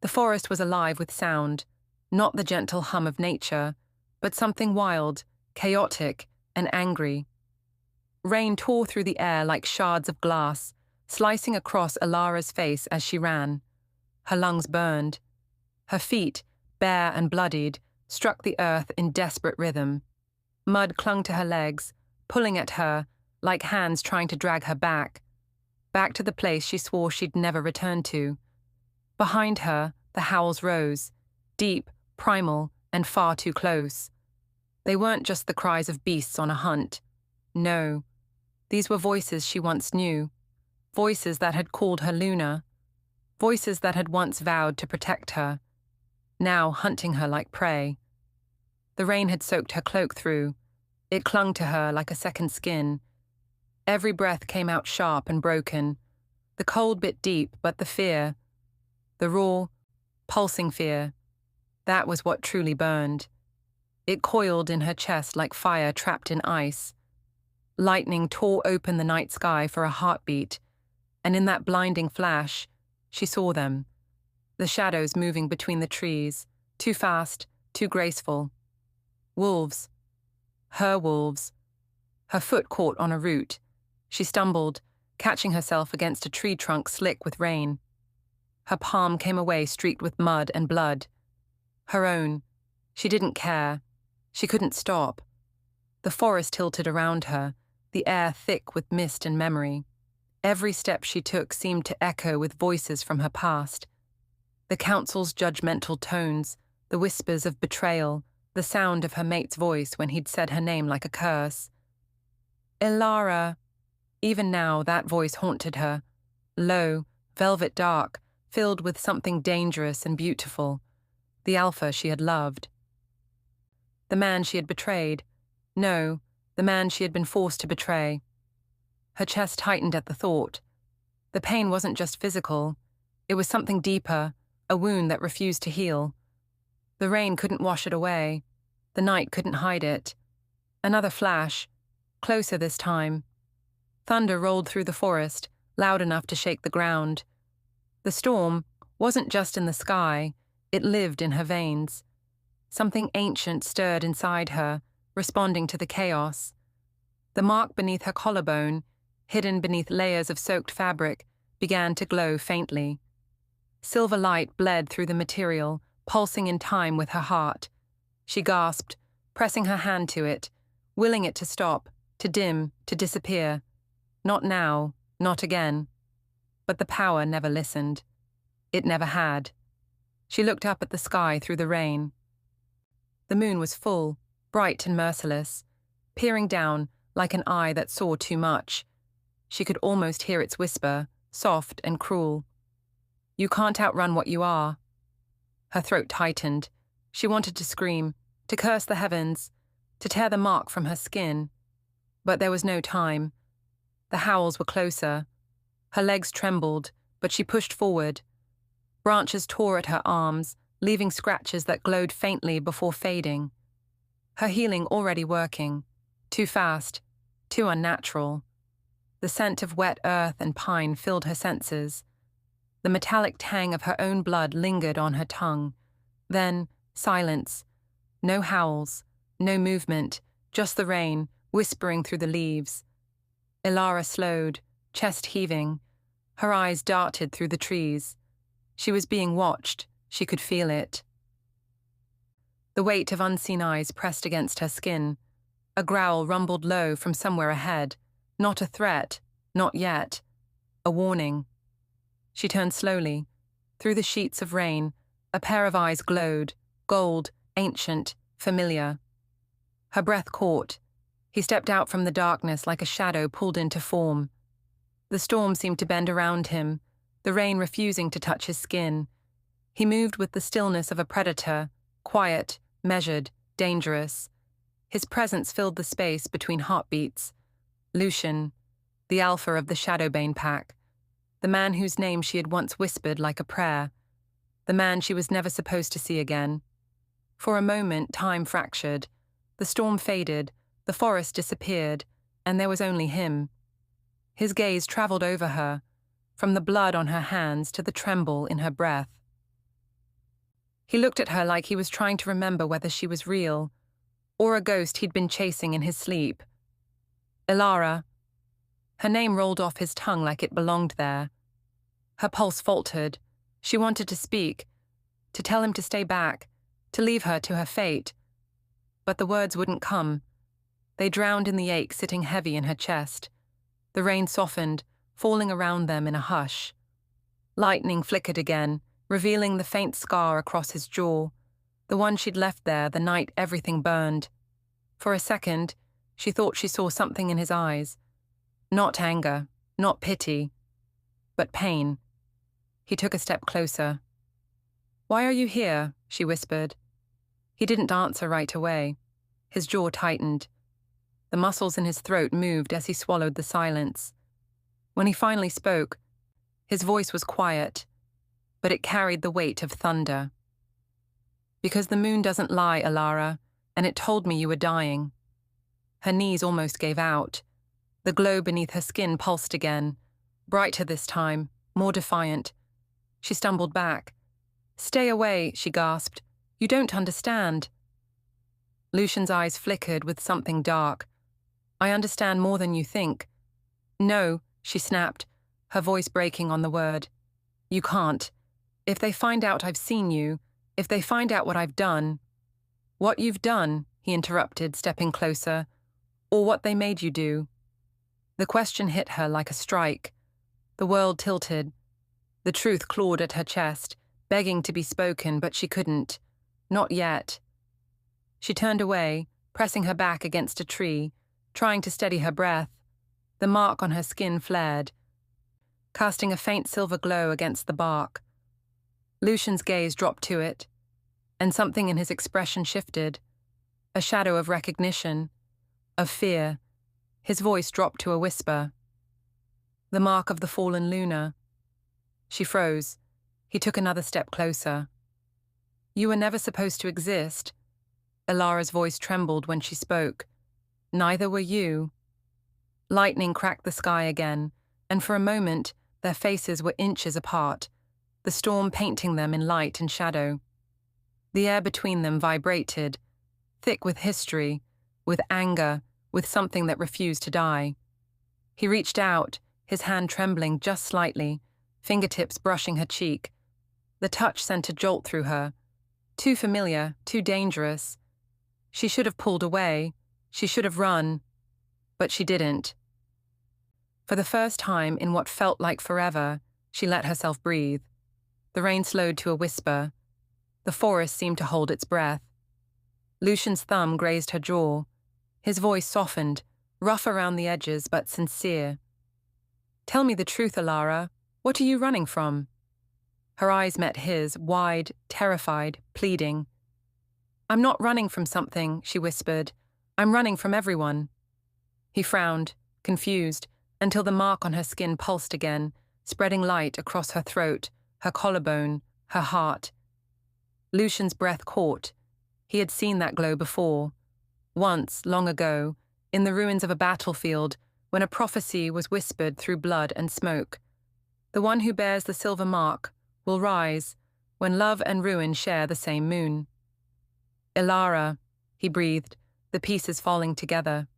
The forest was alive with sound, not the gentle hum of nature, but something wild, chaotic, and angry. Rain tore through the air like shards of glass, slicing across Elara's face as she ran. Her lungs burned. Her feet, bare and bloodied, struck the earth in desperate rhythm. Mud clung to her legs, pulling at her like hands trying to drag her back to the place she swore she'd never return to. Behind her, the howls rose, deep, primal, and far too close. They weren't just the cries of beasts on a hunt. No, these were voices she once knew, voices that had called her Luna, voices that had once vowed to protect her, now hunting her like prey. The rain had soaked her cloak through. It clung to her like a second skin. Every breath came out sharp and broken. The cold bit deep, but the fear, the raw, pulsing fear, that was what truly burned. It coiled in her chest like fire trapped in ice. Lightning tore open the night sky for a heartbeat, and in that blinding flash, she saw them, the shadows moving between the trees, too fast, too graceful. Wolves. Her wolves. Her foot caught on a root. She stumbled, catching herself against a tree trunk slick with rain. Her palm came away streaked with mud and blood. Her own. She didn't care. She couldn't stop. The forest tilted around her, the air thick with mist and memory. Every step she took seemed to echo with voices from her past. The council's judgmental tones, the whispers of betrayal, the sound of her mate's voice when he'd said her name like a curse. Elara. Even now, that voice haunted her. Low, velvet dark, filled with something dangerous and beautiful. The alpha she had loved. The man she had betrayed. No, the man she had been forced to betray. Her chest tightened at the thought. The pain wasn't just physical. It was something deeper, a wound that refused to heal. The rain couldn't wash it away. The night couldn't hide it. Another flash, closer this time. Thunder rolled through the forest, loud enough to shake the ground. The storm wasn't just in the sky, it lived in her veins. Something ancient stirred inside her, responding to the chaos. The mark beneath her collarbone, hidden beneath layers of soaked fabric, began to glow faintly. Silver light bled through the material, pulsing in time with her heart. She gasped, pressing her hand to it, willing it to stop, to dim, to disappear. Not now, not again. But the power never listened. It never had. She looked up at the sky through the rain. The moon was full, bright and merciless, peering down like an eye that saw too much. She could almost hear its whisper, soft and cruel. You can't outrun what you are. Her throat tightened. She wanted to scream, to curse the heavens, to tear the mark from her skin. But there was no time. The howls were closer. Her legs trembled, but she pushed forward. Branches tore at her arms, leaving scratches that glowed faintly before fading. Her healing already working. Too fast, too unnatural. The scent of wet earth and pine filled her senses. The metallic tang of her own blood lingered on her tongue. Then, silence. No howls, no movement, just the rain, whispering through the leaves. Elara slowed, chest heaving. Her eyes darted through the trees. She was being watched. She could feel it. The weight of unseen eyes pressed against her skin. A growl rumbled low from somewhere ahead. Not a threat, not yet. A warning. She turned slowly. Through the sheets of rain, a pair of eyes glowed, gold, ancient, familiar. Her breath caught. He stepped out from the darkness like a shadow pulled into form. The storm seemed to bend around him, the rain refusing to touch his skin. He moved with the stillness of a predator, quiet, measured, dangerous. His presence filled the space between heartbeats. Lucian, the alpha of the Shadowbane pack, the man whose name she had once whispered like a prayer, the man she was never supposed to see again. For a moment, time fractured. The storm faded, the forest disappeared, and there was only him. His gaze traveled over her, from the blood on her hands to the tremble in her breath. He looked at her like he was trying to remember whether she was real, or a ghost he'd been chasing in his sleep. Elara. Her name rolled off his tongue like it belonged there. Her pulse faltered. She wanted to speak, to tell him to stay back, to leave her to her fate. But the words wouldn't come. They drowned in the ache sitting heavy in her chest. The rain softened, falling around them in a hush. Lightning flickered again, revealing the faint scar across his jaw, the one she'd left there the night everything burned. For a second, she thought she saw something in his eyes. Not anger, not pity, but pain. He took a step closer. "Why are you here?" she whispered. He didn't answer right away. His jaw tightened. The muscles in his throat moved as he swallowed the silence. When he finally spoke, his voice was quiet, but it carried the weight of thunder. "Because the moon doesn't lie, Elara, and it told me you were dying." Her knees almost gave out. The glow beneath her skin pulsed again, brighter this time, more defiant. She stumbled back. "Stay away," she gasped. "You don't understand." Lucian's eyes flickered with something dark. "I understand more than you think." "No," she snapped, her voice breaking on the word. "You can't. If they find out I've seen you, if they find out what I've done—" "What you've done," he interrupted, stepping closer, "or what they made you do." The question hit her like a strike. The world tilted. The truth clawed at her chest, begging to be spoken, but she couldn't. Not yet. She turned away, pressing her back against a tree, trying to steady her breath. The mark on her skin flared, casting a faint silver glow against the bark. Lucian's gaze dropped to it, and something in his expression shifted. A shadow of recognition, of fear. His voice dropped to a whisper. "The mark of the fallen Luna." She froze. He took another step closer. "You were never supposed to exist." Elara's voice trembled when she spoke. "Neither were you." Lightning cracked the sky again, and for a moment their faces were inches apart, the storm painting them in light and shadow. The air between them vibrated, thick with history, with anger, with something that refused to die. He reached out, his hand trembling just slightly, fingertips brushing her cheek. The touch sent a jolt through her. Too familiar, too dangerous. She should have pulled away. She should have run. But she didn't. For the first time in what felt like forever, she let herself breathe. The rain slowed to a whisper. The forest seemed to hold its breath. Lucian's thumb grazed her jaw. His voice softened, rough around the edges but sincere. "Tell me the truth, Elara. What are you running from?" Her eyes met his, wide, terrified, pleading. "I'm not running from something," she whispered. "I'm running from everyone." He frowned, confused, until the mark on her skin pulsed again, spreading light across her throat, her collarbone, her heart. Lucian's breath caught. He had seen that glow before. Once, long ago, in the ruins of a battlefield, when a prophecy was whispered through blood and smoke. The one who bears the silver mark will rise when love and ruin share the same moon. "Elara," he breathed, the pieces falling together.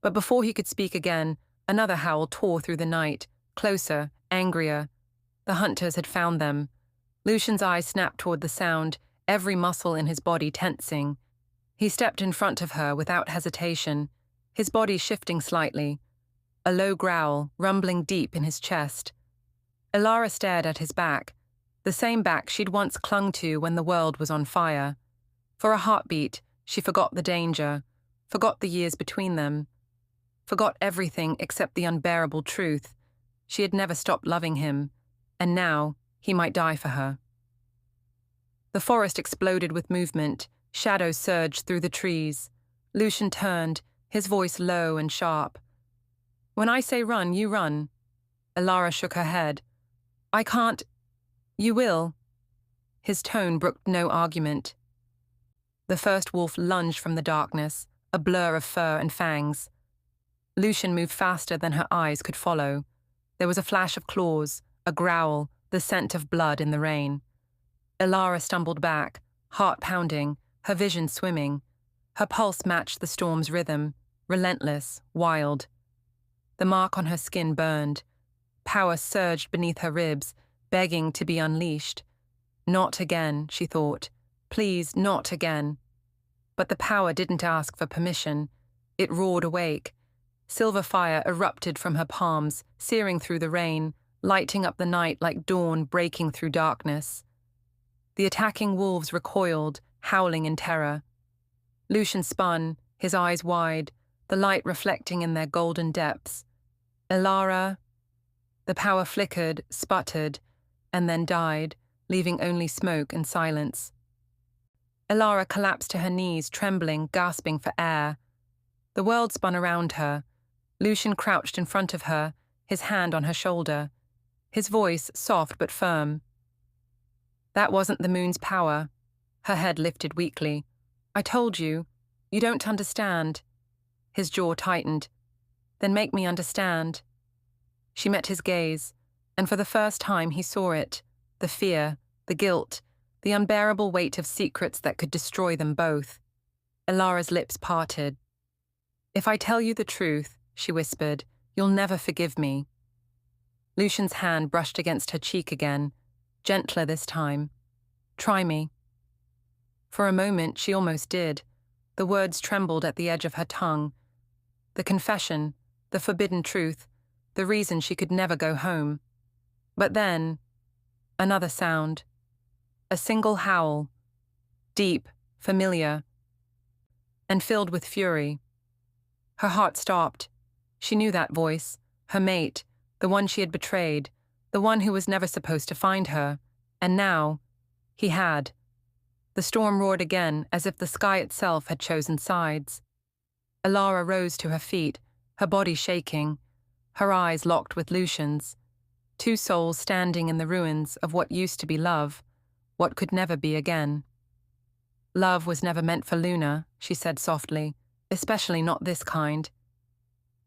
But before he could speak again, another howl tore through the night, closer, angrier. The hunters had found them. Lucian's eyes snapped toward the sound, every muscle in his body tensing. He stepped in front of her without hesitation, his body shifting slightly. A low growl, rumbling deep in his chest. Elara stared at his back, the same back she'd once clung to when the world was on fire. For a heartbeat, she forgot the danger, forgot the years between them, forgot everything except the unbearable truth. She had never stopped loving him, and now he might die for her. The forest exploded with movement, shadows surged through the trees. Lucian turned, his voice low and sharp. "When I say run, you run." Elara shook her head. "I can't." "You will." His tone brooked no argument. The first wolf lunged from the darkness, a blur of fur and fangs. Lucian moved faster than her eyes could follow. There was a flash of claws, a growl, the scent of blood in the rain. Elara stumbled back, heart pounding, her vision swimming. Her pulse matched the storm's rhythm, relentless, wild. The mark on her skin burned. Power surged beneath her ribs, begging to be unleashed. Not again, she thought. Please, not again. But the power didn't ask for permission. It roared awake. Silver fire erupted from her palms, searing through the rain, lighting up the night like dawn breaking through darkness. The attacking wolves recoiled, howling in terror. Lucian spun, his eyes wide, the light reflecting in their golden depths. Elara. The power flickered, sputtered, and then died, leaving only smoke and silence. Elara collapsed to her knees, trembling, gasping for air. The world spun around her. Lucian crouched in front of her, his hand on her shoulder, his voice soft but firm. That wasn't the moon's power. Her head lifted weakly. I told you. You don't understand. His jaw tightened. Then make me understand. She met his gaze, and for the first time he saw it, the fear, the guilt, the unbearable weight of secrets that could destroy them both. Elara's lips parted. If I tell you the truth, she whispered, you'll never forgive me. Lucian's hand brushed against her cheek again, gentler this time. Try me. For a moment she almost did. The words trembled at the edge of her tongue. The confession, the forbidden truth, the reason she could never go home. But then, another sound. A single howl. Deep, familiar, and filled with fury. Her heart stopped. She knew that voice, her mate, the one she had betrayed, the one who was never supposed to find her. And now, he had. The storm roared again, as if the sky itself had chosen sides. Elara rose to her feet, her body shaking, her eyes locked with Lucian's. Two souls standing in the ruins of what used to be love, what could never be again. Love was never meant for Luna, she said softly, especially not this kind.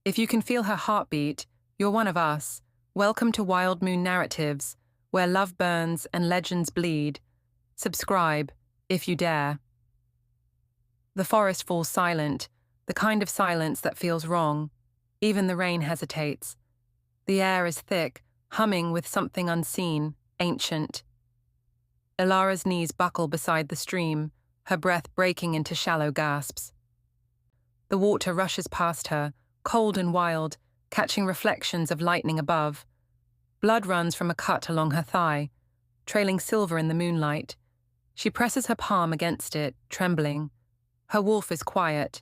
If you can feel her heartbeat, you're one of us. Welcome to Wild Moon Narratives, where love burns and legends bleed. Subscribe, if you dare. The forest falls silent, the kind of silence that feels wrong. Even the rain hesitates. The air is thick, humming with something unseen, ancient. Elara's knees buckle beside the stream, her breath breaking into shallow gasps. The water rushes past her, cold and wild, catching reflections of lightning above. Blood runs from a cut along her thigh, trailing silver in the moonlight. She presses her palm against it, trembling. Her wolf is quiet.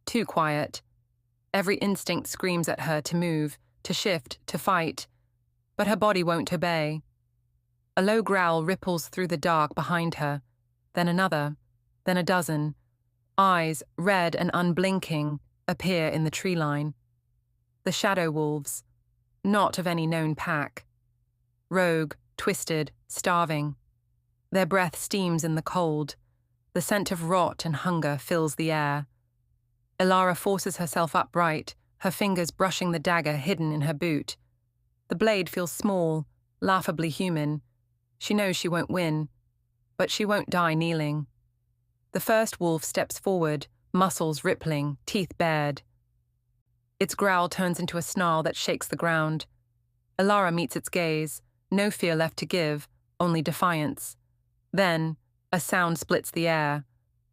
Too quiet. Every instinct screams at her to move, to shift, to fight. But her body won't obey. A low growl ripples through the dark behind her, then another, then a dozen. Eyes, red and unblinking, appear in the tree line. The shadow wolves, not of any known pack. Rogue, twisted, starving. Their breath steams in the cold. The scent of rot and hunger fills the air. Elara forces herself upright, her fingers brushing the dagger hidden in her boot. The blade feels small, laughably human. She knows she won't win, but she won't die kneeling. The first wolf steps forward, muscles rippling, teeth bared. Its growl turns into a snarl that shakes the ground. Elara meets its gaze, no fear left to give, only defiance. Then, a sound splits the air,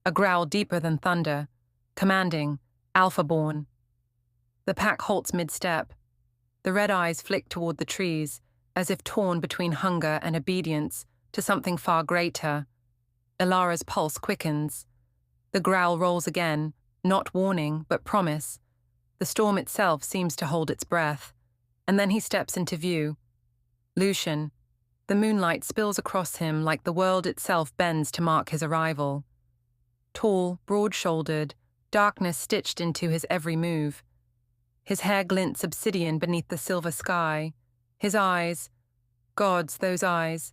a growl deeper than thunder, commanding, alpha-born. The pack halts mid-step. The red eyes flick toward the trees, as if torn between hunger and obedience to something far greater. Elara's pulse quickens. The growl rolls again, not warning, but promise. The storm itself seems to hold its breath, and then he steps into view. Lucian. The moonlight spills across him like the world itself bends to mark his arrival. Tall, broad-shouldered, darkness stitched into his every move. His hair glints obsidian beneath the silver sky. His eyes, gods, those eyes,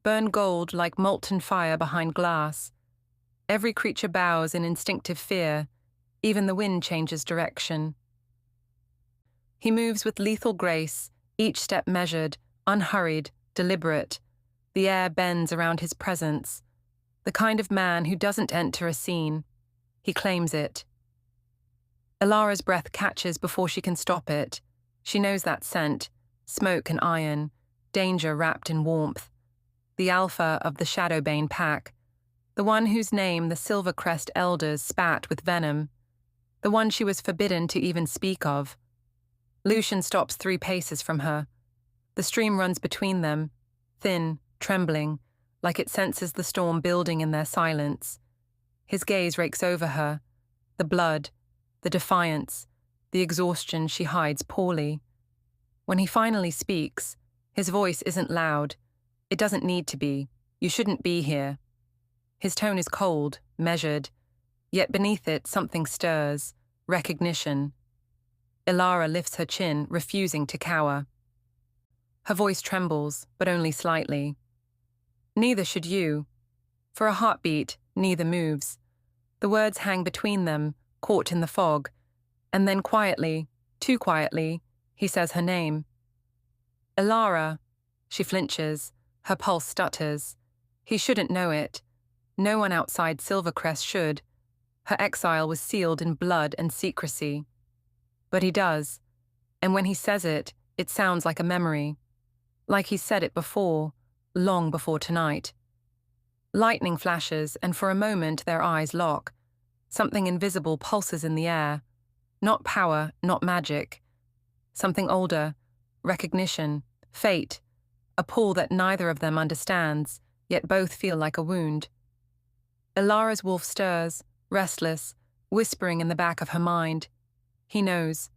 burn gold like molten fire behind glass. Every creature bows in instinctive fear. Even the wind changes direction. He moves with lethal grace, each step measured, unhurried, deliberate. The air bends around his presence. The kind of man who doesn't enter a scene. He claims it. Elara's breath catches before she can stop it. She knows that scent, smoke and iron, danger wrapped in warmth. The alpha of the Shadowbane pack, the one whose name the Silvercrest elders spat with venom, the one she was forbidden to even speak of. Lucian stops 3 paces from her. The stream runs between them, thin, trembling, like it senses the storm building in their silence. His gaze rakes over her, the blood, the defiance, the exhaustion she hides poorly. When he finally speaks, his voice isn't loud. It doesn't need to be. You shouldn't be here. His tone is cold, measured, yet beneath it something stirs, recognition. Elara lifts her chin, refusing to cower. Her voice trembles, but only slightly. Neither should you. For a heartbeat, neither moves. The words hang between them, caught in the fog, and then quietly, too quietly, he says her name. Elara. She flinches, her pulse stutters. He shouldn't know it. No one outside Silvercrest should. Her exile was sealed in blood and secrecy. But he does, and when he says it, it sounds like a memory. Like he said it before, long before tonight. Lightning flashes, and for a moment their eyes lock. Something invisible pulses in the air. Not power, not magic. Something older, recognition, fate, a pull that neither of them understands, yet both feel like a wound. Elara's wolf stirs, restless, whispering in the back of her mind. He knows.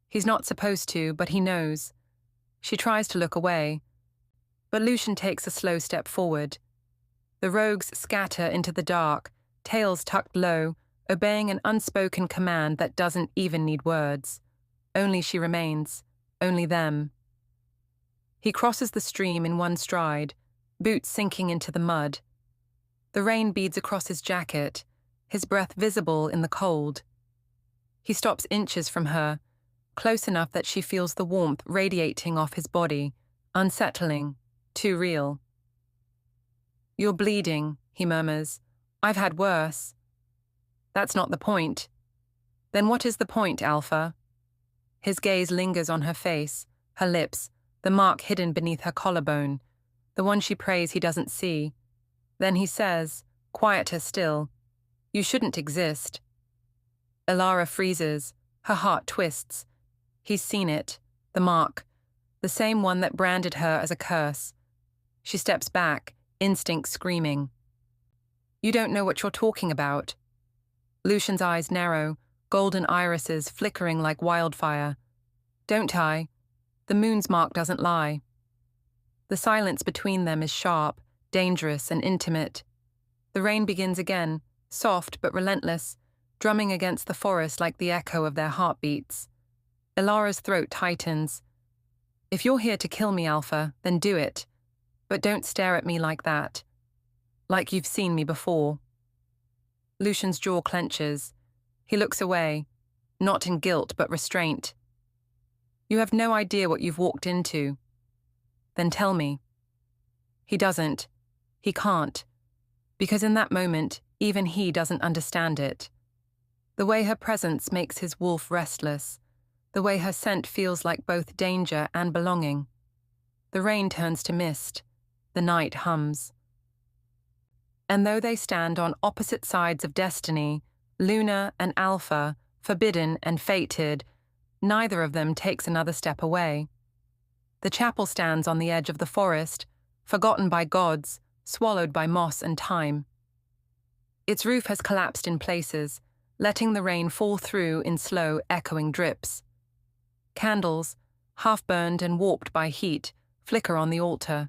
He's not supposed to, but he knows. She tries to look away, but Lucian takes a slow step forward. The rogues scatter into the dark, tails tucked low, obeying an unspoken command that doesn't even need words. Only she remains, only them. He crosses the stream in one stride, boots sinking into the mud. The rain beads across his jacket, his breath visible in the cold. He stops inches from her, close enough that she feels the warmth radiating off his body, unsettling, too real. "You're bleeding," he murmurs. "I've had worse." "That's not the point." "Then what is the point, Alpha?" His gaze lingers on her face, her lips, the mark hidden beneath her collarbone, the one she prays he doesn't see. Then he says, quieter still, "You shouldn't exist." Elara freezes, her heart twists. He's seen it, the mark, the same one that branded her as a curse. She steps back, instinct screaming. "You don't know what you're talking about." Lucian's eyes narrow, golden irises flickering like wildfire. "Don't I? The moon's mark doesn't lie." The silence between them is sharp, dangerous and intimate. The rain begins again, soft but relentless, drumming against the forest like the echo of their heartbeats. Elara's throat tightens. "If you're here to kill me, Alpha, then do it. But don't stare at me like that. Like you've seen me before." Lucian's jaw clenches. He looks away, not in guilt but restraint. "You have no idea what you've walked into." "Then tell me." He doesn't. He can't. Because in that moment, even he doesn't understand it. The way her presence makes his wolf restless. The way her scent feels like both danger and belonging. The rain turns to mist. The night hums. And though they stand on opposite sides of destiny, Luna and Alpha, forbidden and fated, neither of them takes another step away. The chapel stands on the edge of the forest, forgotten by gods, swallowed by moss and time. Its roof has collapsed in places, letting the rain fall through in slow, echoing drips. Candles, half-burned and warped by heat, flicker on the altar.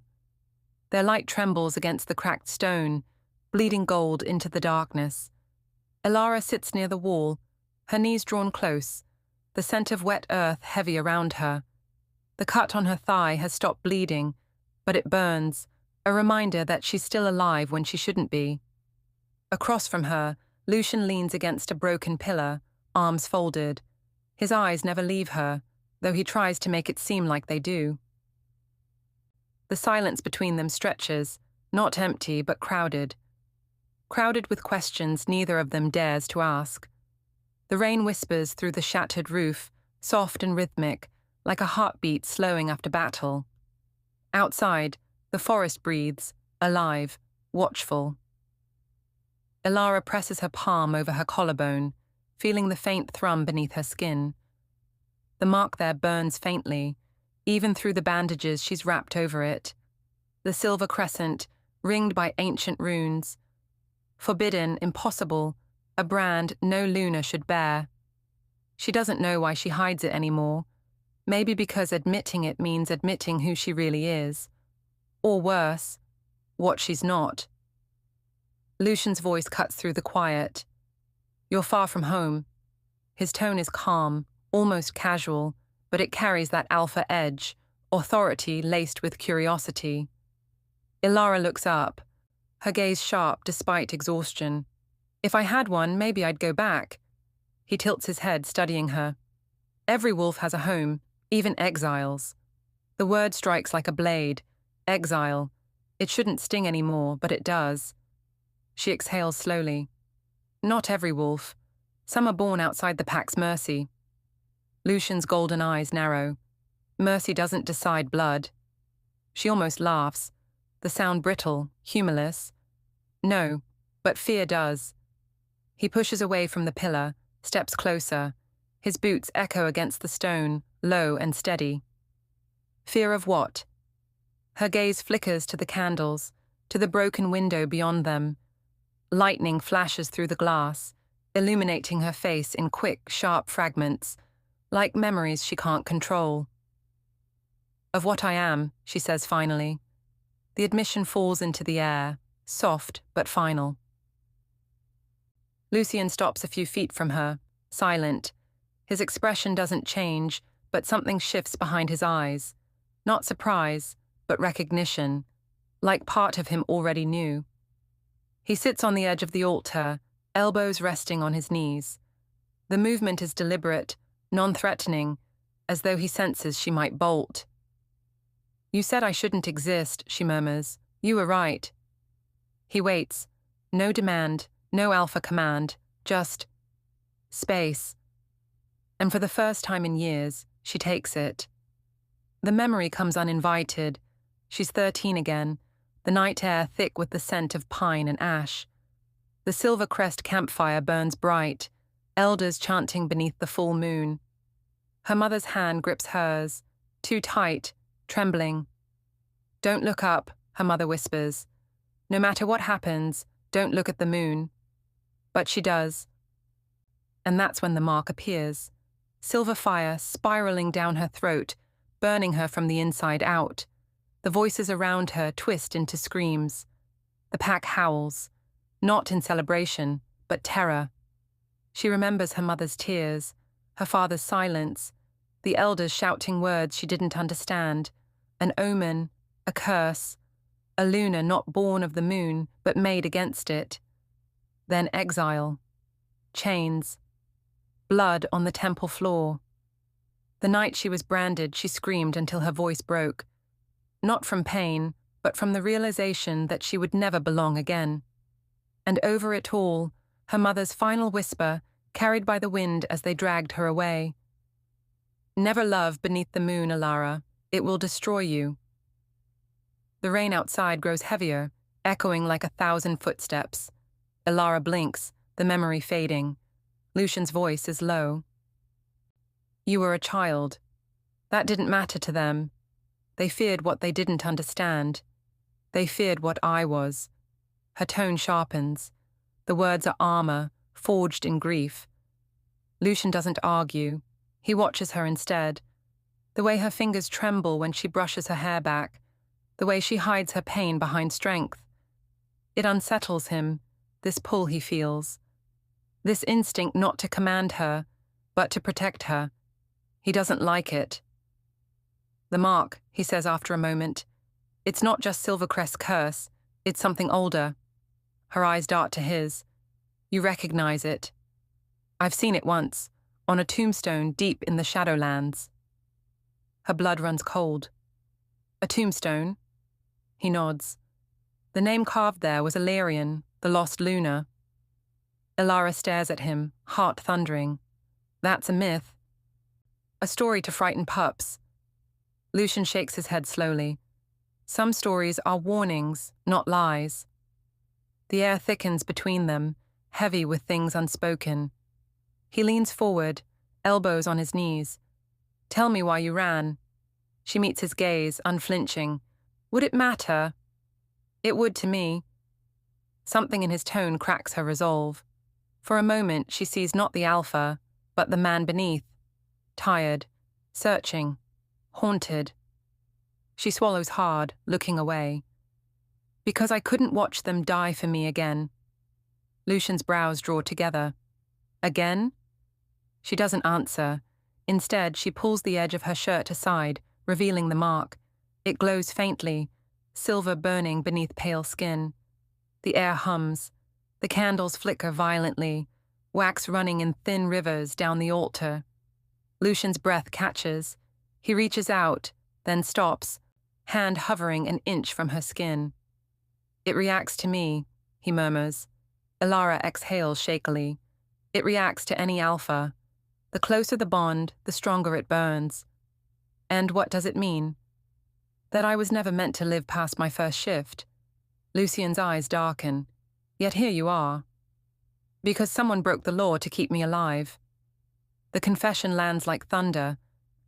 Their light trembles against the cracked stone, bleeding gold into the darkness. Elara sits near the wall, her knees drawn close, the scent of wet earth heavy around her. The cut on her thigh has stopped bleeding, but it burns, a reminder that she's still alive when she shouldn't be. Across from her, Lucian leans against a broken pillar, arms folded. His eyes never leave her, though he tries to make it seem like they do. The silence between them stretches, not empty but crowded. Crowded with questions neither of them dares to ask. The rain whispers through the shattered roof, soft and rhythmic, like a heartbeat slowing after battle. Outside, the forest breathes, alive, watchful. Elara presses her palm over her collarbone, feeling the faint thrum beneath her skin. The mark there burns faintly, even through the bandages she's wrapped over it. The silver crescent, ringed by ancient runes. Forbidden, impossible, a brand no Luna should bear. She doesn't know why she hides it anymore. Maybe because admitting it means admitting who she really is. Or worse, what she's not. Lucian's voice cuts through the quiet. You're far from home. His tone is calm, almost casual, but it carries that alpha edge, authority laced with curiosity. Elara looks up, her gaze sharp despite exhaustion. If I had one, maybe I'd go back. He tilts his head, studying her. Every wolf has a home, even exiles. The word strikes like a blade. Exile. It shouldn't sting anymore, but it does. She exhales slowly. Not every wolf. Some are born outside the pack's mercy. Lucian's golden eyes narrow. Mercy doesn't decide blood. She almost laughs. The sound brittle, humorless. No, but fear does. He pushes away from the pillar, steps closer. His boots echo against the stone, low and steady. Fear of what? Her gaze flickers to the candles, to the broken window beyond them. Lightning flashes through the glass, illuminating her face in quick, sharp fragments, like memories she can't control. Of what I am, she says finally. The admission falls into the air, soft but final. Lucian stops a few feet from her, silent. His expression doesn't change, but something shifts behind his eyes. Not surprise, but recognition, like part of him already knew. He sits on the edge of the altar, elbows resting on his knees. The movement is deliberate, non-threatening, as though he senses she might bolt. You said I shouldn't exist, she murmurs. You were right. He waits. No demand, no alpha command, just space. And for the first time in years, she takes it. The memory comes uninvited. She's 13 again, the night air thick with the scent of pine and ash. The silver crest campfire burns bright, elders chanting beneath the full moon. Her mother's hand grips hers, too tight, trembling. Don't look up, her mother whispers. No matter what happens, don't look at the moon. But she does. And that's when the mark appears. Silver fire spiraling down her throat, burning her from the inside out. The voices around her twist into screams. The pack howls, not in celebration, but terror. She remembers her mother's tears, her father's silence, the elders shouting words she didn't understand, an omen, a curse, a Luna not born of the moon, but made against it. Then exile, chains, blood on the temple floor. The night she was branded, she screamed until her voice broke. Not from pain, but from the realization that she would never belong again. And over it all, her mother's final whisper, carried by the wind as they dragged her away. Never love beneath the moon, Elara. It will destroy you. The rain outside grows heavier, echoing like 1,000 footsteps. Elara blinks, the memory fading. Lucian's voice is low. You were a child. That didn't matter to them. They feared what they didn't understand. They feared what I was. Her tone sharpens. The words are armor, forged in grief. Lucian doesn't argue. He watches her instead. The way her fingers tremble when she brushes her hair back. The way she hides her pain behind strength. It unsettles him, this pull he feels. This instinct not to command her, but to protect her. He doesn't like it. The mark, he says after a moment. It's not just Silvercrest's curse. It's something older. Her eyes dart to his. You recognize it. I've seen it once, on a tombstone deep in the Shadowlands. Her blood runs cold. A tombstone? He nods. The name carved there was Illyrian, the lost Luna. Elara stares at him, heart thundering. That's a myth. A story to frighten pups. Lucian shakes his head slowly. Some stories are warnings, not lies. The air thickens between them, heavy with things unspoken. He leans forward, elbows on his knees. Tell me why you ran. She meets his gaze, unflinching. Would it matter? It would to me. Something in his tone cracks her resolve. For a moment, she sees not the alpha, but the man beneath. Tired, searching, haunted. She swallows hard, looking away. Because I couldn't watch them die for me again. Lucian's brows draw together. Again? She doesn't answer. Instead, she pulls the edge of her shirt aside, revealing the mark. It glows faintly, silver burning beneath pale skin. The air hums. The candles flicker violently, wax running in thin rivers down the altar. Lucian's breath catches. He reaches out, then stops, hand hovering an inch from her skin. It reacts to me, he murmurs. Elara exhales shakily. It reacts to any alpha. The closer the bond, the stronger it burns. And what does it mean? That I was never meant to live past my first shift. Lucian's eyes darken. Yet here you are. Because someone broke the law to keep me alive. The confession lands like thunder.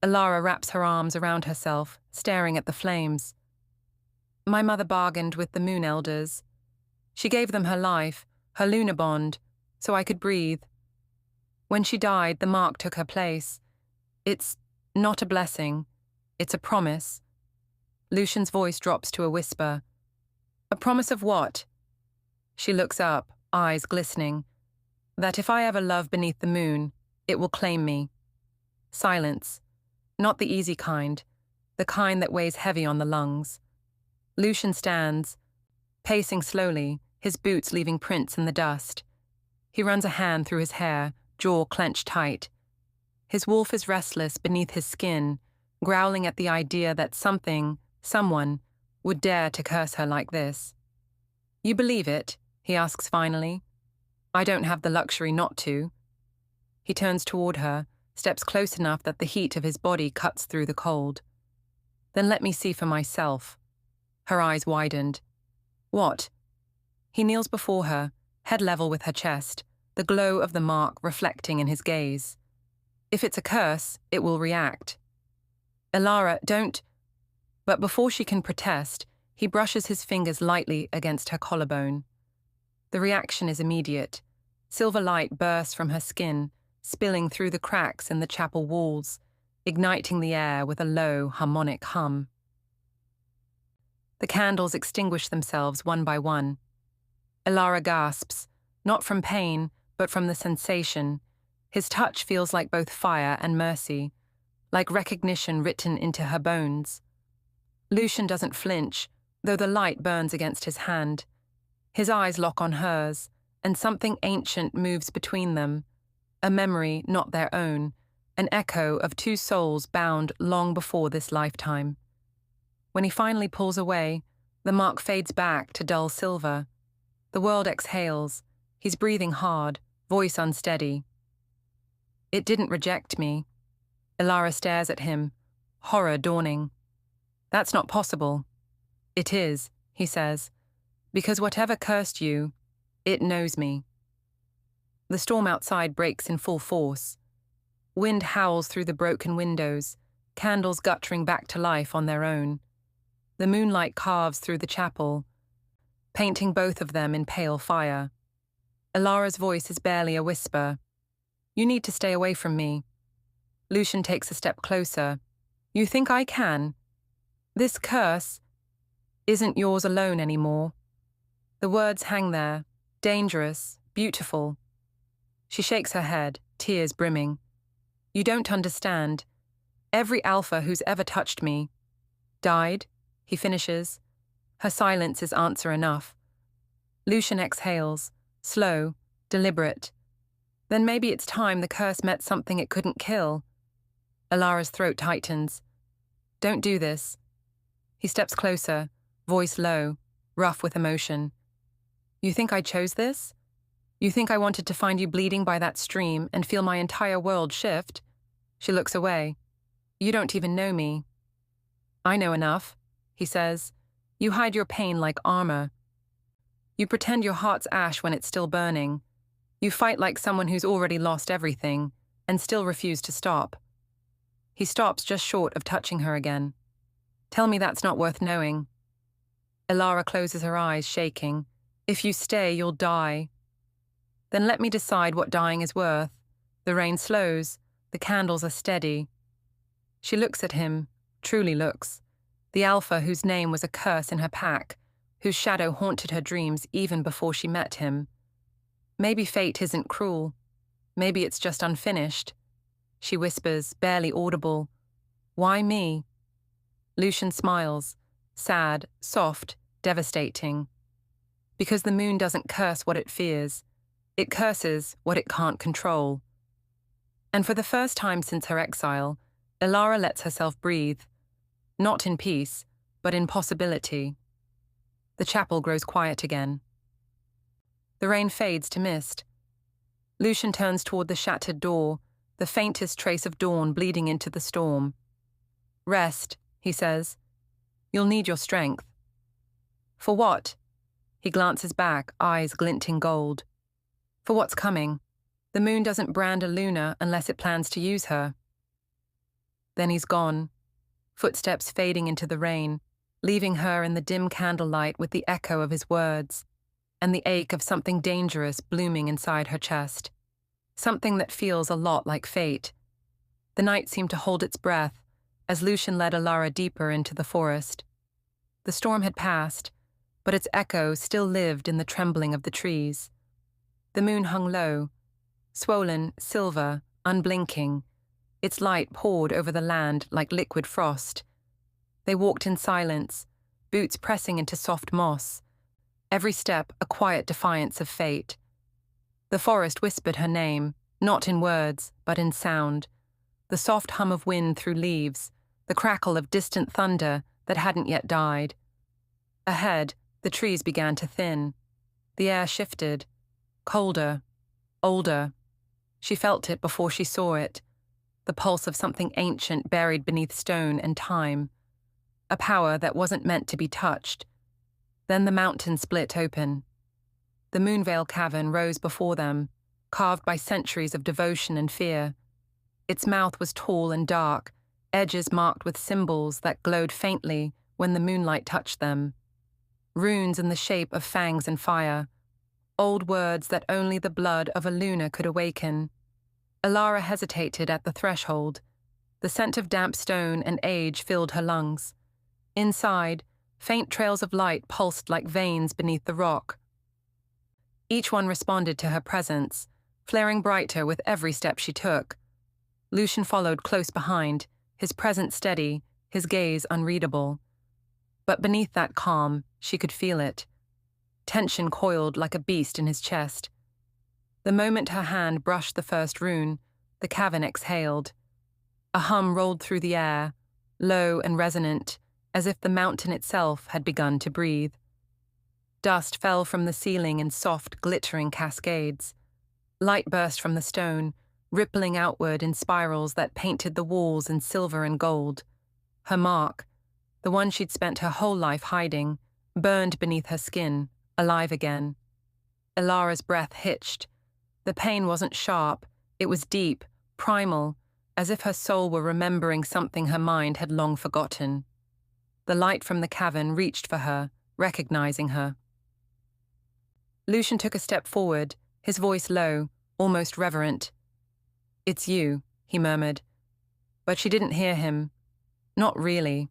Elara wraps her arms around herself, staring at the flames. My mother bargained with the Moon Elders. She gave them her life, her Luna bond, so I could breathe. When she died, the mark took her place. It's not a blessing. It's a promise. Lucian's voice drops to a whisper. A promise of what? She looks up, eyes glistening. That if I ever love beneath the moon, it will claim me. Silence. Not the easy kind. The kind that weighs heavy on the lungs. Lucian stands, pacing slowly, his boots leaving prints in the dust. He runs a hand through his hair, jaw clenched tight. His wolf is restless beneath his skin, growling at the idea that someone, would dare to curse her like this. You believe it? He asks finally. I don't have the luxury not to. He turns toward her, steps close enough that the heat of his body cuts through the cold. Then let me see for myself. Her eyes widened. What? He kneels before her, head level with her chest, the glow of the mark reflecting in his gaze. If it's a curse, it will react. Elara, don't... But before she can protest, he brushes his fingers lightly against her collarbone. The reaction is immediate. Silver light bursts from her skin, spilling through the cracks in the chapel walls, igniting the air with a low, harmonic hum. The candles extinguish themselves one by one. Elara gasps, not from pain, but from the sensation. His touch feels like both fire and mercy, like recognition written into her bones. Lucian doesn't flinch, though the light burns against his hand. His eyes lock on hers, and something ancient moves between them, a memory not their own, an echo of two souls bound long before this lifetime. When he finally pulls away, the mark fades back to dull silver. The world exhales. He's breathing hard, voice unsteady. It didn't reject me. Elara stares at him, horror dawning. That's not possible. It is, he says, because whatever cursed you, it knows me. The storm outside breaks in full force. Wind howls through the broken windows, candles guttering back to life on their own. The moonlight carves through the chapel, painting both of them in pale fire. Elara's voice is barely a whisper. You need to stay away from me. Lucian takes a step closer. You think I can? This curse isn't yours alone anymore. The words hang there, dangerous, beautiful. She shakes her head, tears brimming. You don't understand. Every alpha who's ever touched me died, he finishes. Her silence is answer enough. Lucian exhales, slow, deliberate. Then maybe it's time the curse met something it couldn't kill. Elara's throat tightens. Don't do this. He steps closer, voice low, rough with emotion. You think I chose this? You think I wanted to find you bleeding by that stream and feel my entire world shift? She looks away. You don't even know me. I know enough, he says. You hide your pain like armor. You pretend your heart's ash when it's still burning. You fight like someone who's already lost everything and still refuse to stop. He stops just short of touching her again. Tell me that's not worth knowing. Elara closes her eyes, shaking. If you stay, you'll die. Then let me decide what dying is worth. The rain slows. The candles are steady. She looks at him, truly looks. The alpha whose name was a curse in her pack, whose shadow haunted her dreams even before she met him. Maybe fate isn't cruel. Maybe it's just unfinished. She whispers, barely audible. Why me? Lucian smiles, sad, soft, devastating. Because the moon doesn't curse what it fears. It curses what it can't control. And for the first time since her exile, Elara lets herself breathe. Not in peace, but in possibility. The chapel grows quiet again. The rain fades to mist. Lucian turns toward the shattered door, the faintest trace of dawn bleeding into the storm. Rest, he says. You'll need your strength. For what? He glances back, eyes glinting gold. For what's coming. The moon doesn't brand a Luna unless it plans to use her. Then he's gone, footsteps fading into the rain, leaving her in the dim candlelight with the echo of his words and the ache of something dangerous blooming inside her chest. Something that feels a lot like fate. The night seemed to hold its breath as Lucian led Elara deeper into the forest. The storm had passed, but its echo still lived in the trembling of the trees. The moon hung low, swollen, silver, unblinking. Its light poured over the land like liquid frost. They walked in silence, boots pressing into soft moss, every step a quiet defiance of fate. The forest whispered her name, not in words, but in sound. The soft hum of wind through leaves, the crackle of distant thunder that hadn't yet died. Ahead, the trees began to thin. The air shifted, colder, older. She felt it before she saw it, the pulse of something ancient buried beneath stone and time, a power that wasn't meant to be touched. Then the mountain split open. The Moonveil cavern rose before them, carved by centuries of devotion and fear. Its mouth was tall and dark, edges marked with symbols that glowed faintly when the moonlight touched them. Runes in the shape of fangs and fire, old words that only the blood of a Luna could awaken. Elara hesitated at the threshold. The scent of damp stone and age filled her lungs. Inside, faint trails of light pulsed like veins beneath the rock. Each one responded to her presence, flaring brighter with every step she took. Lucian followed close behind, his presence steady, his gaze unreadable. But beneath that calm, she could feel it. Tension coiled like a beast in his chest. The moment her hand brushed the first rune, the cavern exhaled. A hum rolled through the air, low and resonant, as if the mountain itself had begun to breathe. Dust fell from the ceiling in soft, glittering cascades. Light burst from the stone, rippling outward in spirals that painted the walls in silver and gold. Her mark, the one she'd spent her whole life hiding, burned beneath her skin, alive again. Elara's breath hitched. The pain wasn't sharp, it was deep, primal, as if her soul were remembering something her mind had long forgotten. The light from the cavern reached for her, recognizing her. Lucian took a step forward, his voice low, almost reverent. "It's you," he murmured. But she didn't hear him. Not really.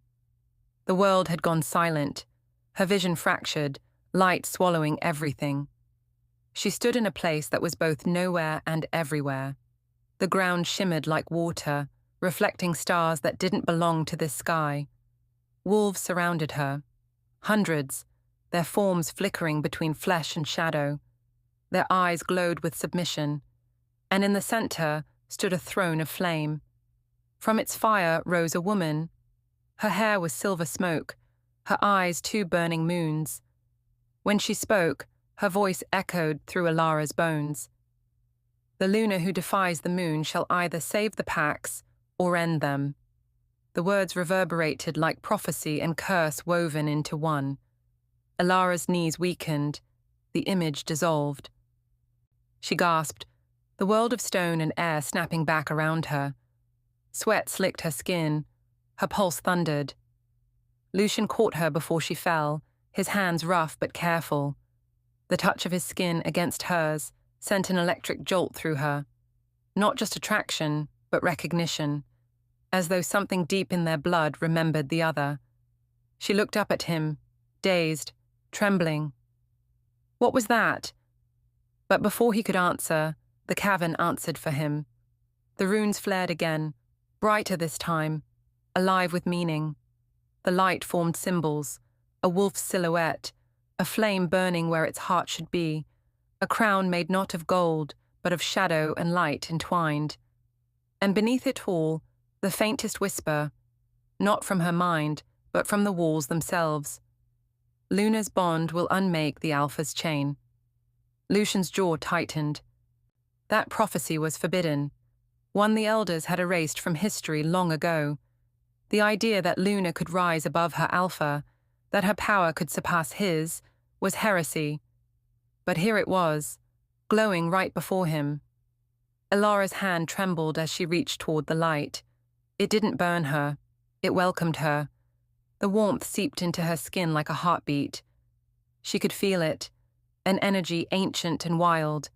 The world had gone silent, her vision fractured, light swallowing everything. She stood in a place that was both nowhere and everywhere. The ground shimmered like water, reflecting stars that didn't belong to this sky. Wolves surrounded her. Hundreds, their forms flickering between flesh and shadow. Their eyes glowed with submission, and in the center stood a throne of flame. From its fire rose a woman. Her hair was silver smoke, her eyes two burning moons. When she spoke, her voice echoed through Elara's bones. The Luna who defies the moon shall either save the Pax or end them. The words reverberated like prophecy and curse woven into one. Elara's knees weakened, the image dissolved. She gasped, the world of stone and air snapping back around her. Sweat slicked her skin, her pulse thundered. Lucian caught her before she fell, his hands rough but careful. The touch of his skin against hers sent an electric jolt through her. Not just attraction, but recognition, as though something deep in their blood remembered the other. She looked up at him, dazed, trembling. What was that? But before he could answer, the cavern answered for him. The runes flared again, brighter this time, alive with meaning. The light formed symbols, a wolf's silhouette, a flame burning where its heart should be, a crown made not of gold, but of shadow and light entwined. And beneath it all, the faintest whisper, not from her mind, but from the walls themselves. Luna's bond will unmake the Alpha's chain. Lucian's jaw tightened. That prophecy was forbidden, one the elders had erased from history long ago. The idea that Luna could rise above her Alpha, that her power could surpass his, was heresy. But here it was, glowing right before him. Elara's hand trembled as she reached toward the light. It didn't burn her. It welcomed her. The warmth seeped into her skin like a heartbeat. She could feel it, an energy ancient and wild.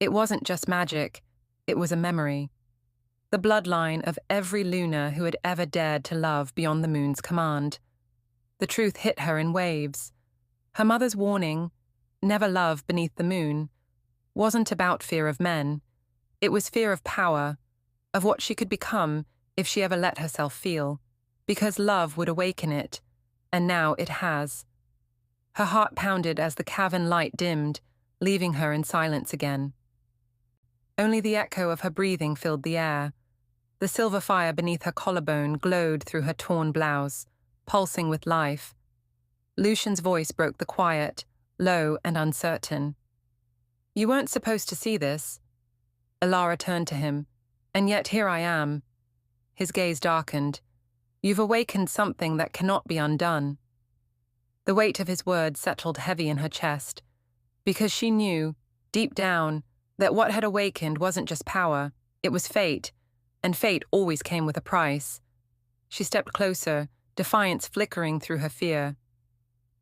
It wasn't just magic, it was a memory. The bloodline of every Luna who had ever dared to love beyond the moon's command. The truth hit her in waves. Her mother's warning, never love beneath the moon, wasn't about fear of men. It was fear of power, of what she could become if she ever let herself feel, because love would awaken it, and now it has. Her heart pounded as the cavern light dimmed, leaving her in silence again. Only the echo of her breathing filled the air. The silver fire beneath her collarbone glowed through her torn blouse, pulsing with life. Lucian's voice broke the quiet, low and uncertain. You weren't supposed to see this. Elara turned to him, and yet here I am. His gaze darkened. You've awakened something that cannot be undone. The weight of his words settled heavy in her chest, because she knew, deep down, that what had awakened wasn't just power, it was fate, and fate always came with a price. She stepped closer, defiance flickering through her fear.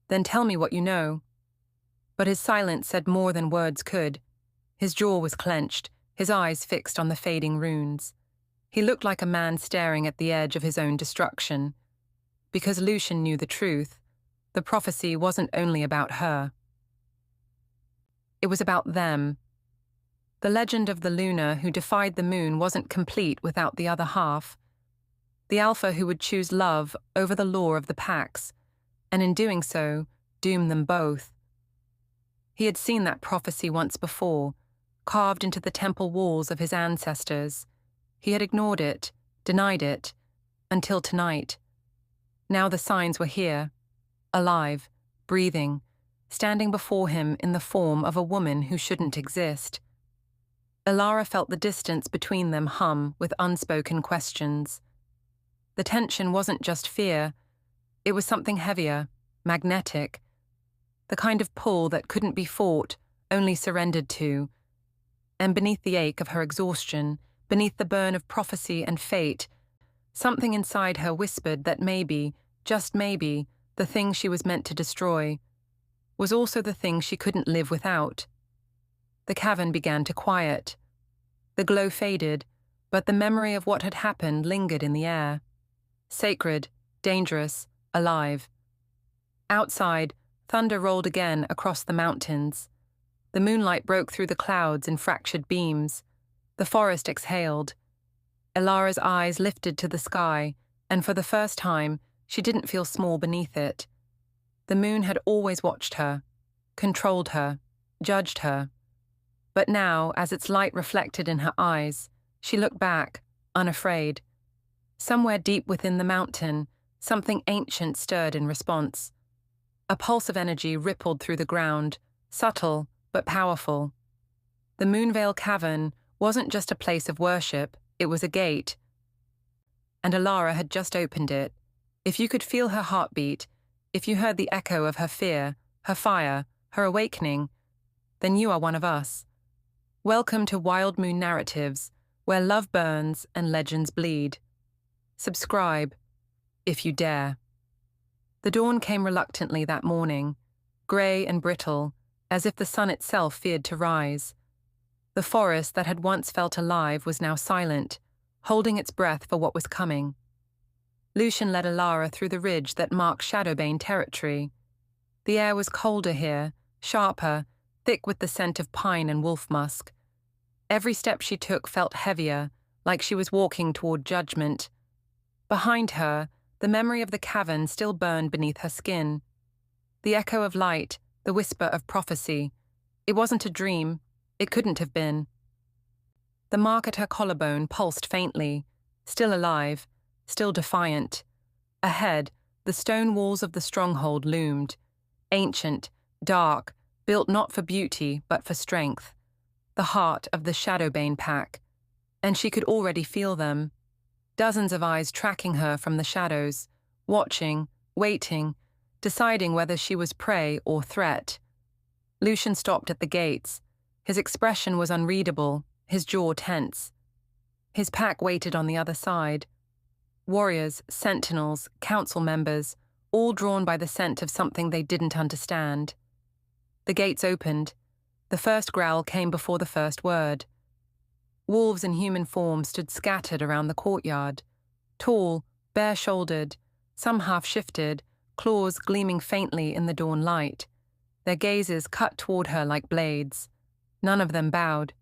Then tell me what you know. But his silence said more than words could. His jaw was clenched, his eyes fixed on the fading runes. He looked like a man staring at the edge of his own destruction. Because Lucian knew the truth, the prophecy wasn't only about her. It was about them. The legend of the Luna who defied the moon wasn't complete without the other half. The Alpha who would choose love over the law of the Pax, and in doing so, doom them both. He had seen that prophecy once before, carved into the temple walls of his ancestors. He had ignored it, denied it, until tonight. Now the signs were here, alive, breathing, standing before him in the form of a woman who shouldn't exist. Elara felt the distance between them hum with unspoken questions. The tension wasn't just fear, it was something heavier, magnetic. The kind of pull that couldn't be fought, only surrendered to. And beneath the ache of her exhaustion, beneath the burn of prophecy and fate, something inside her whispered that maybe, just maybe, the thing she was meant to destroy was also the thing she couldn't live without. The cavern began to quiet. The glow faded, but the memory of what had happened lingered in the air. Sacred, dangerous, alive. Outside, thunder rolled again across the mountains. The moonlight broke through the clouds in fractured beams. The forest exhaled. Elara's eyes lifted to the sky, and for the first time, she didn't feel small beneath it. The moon had always watched her, controlled her, judged her. But now, as its light reflected in her eyes, she looked back, unafraid. Somewhere deep within the mountain, Something ancient stirred in response. A pulse of energy rippled through the ground, subtle but powerful. The Moonvale Cavern wasn't just a place of worship, it was a gate. And Elara had just opened it. If you could feel her heartbeat, if you heard the echo of her fear, her fire, her awakening, then you are one of us. Welcome to Wild Moon Narratives, where love burns and legends bleed. Subscribe, if you dare. The dawn came reluctantly that morning, grey and brittle, as if the sun itself feared to rise. The forest that had once felt alive was now silent, holding its breath for what was coming. Lucian led Elara through the ridge that marked Shadowbane territory. The air was colder here, sharper, thick with the scent of pine and wolf musk. Every step she took felt heavier, like she was walking toward judgment. Behind her, the memory of the cavern still burned beneath her skin. The echo of light, the whisper of prophecy. It wasn't a dream. It couldn't have been. The mark at her collarbone pulsed faintly, still alive, still defiant. Ahead, the stone walls of the stronghold loomed, ancient, dark, built not for beauty but for strength. The heart of the Shadowbane pack. And she could already feel them. Dozens of eyes tracking her from the shadows, watching, waiting, deciding whether she was prey or threat. Lucian stopped at the gates. His expression was unreadable, his jaw tense. His pack waited on the other side. Warriors, sentinels, council members, all drawn by the scent of something they didn't understand. The gates opened. The first growl came before the first word. Wolves in human form stood scattered around the courtyard. Tall, bare-shouldered, some half-shifted, claws gleaming faintly in the dawn light. Their gazes cut toward her like blades. None of them bowed.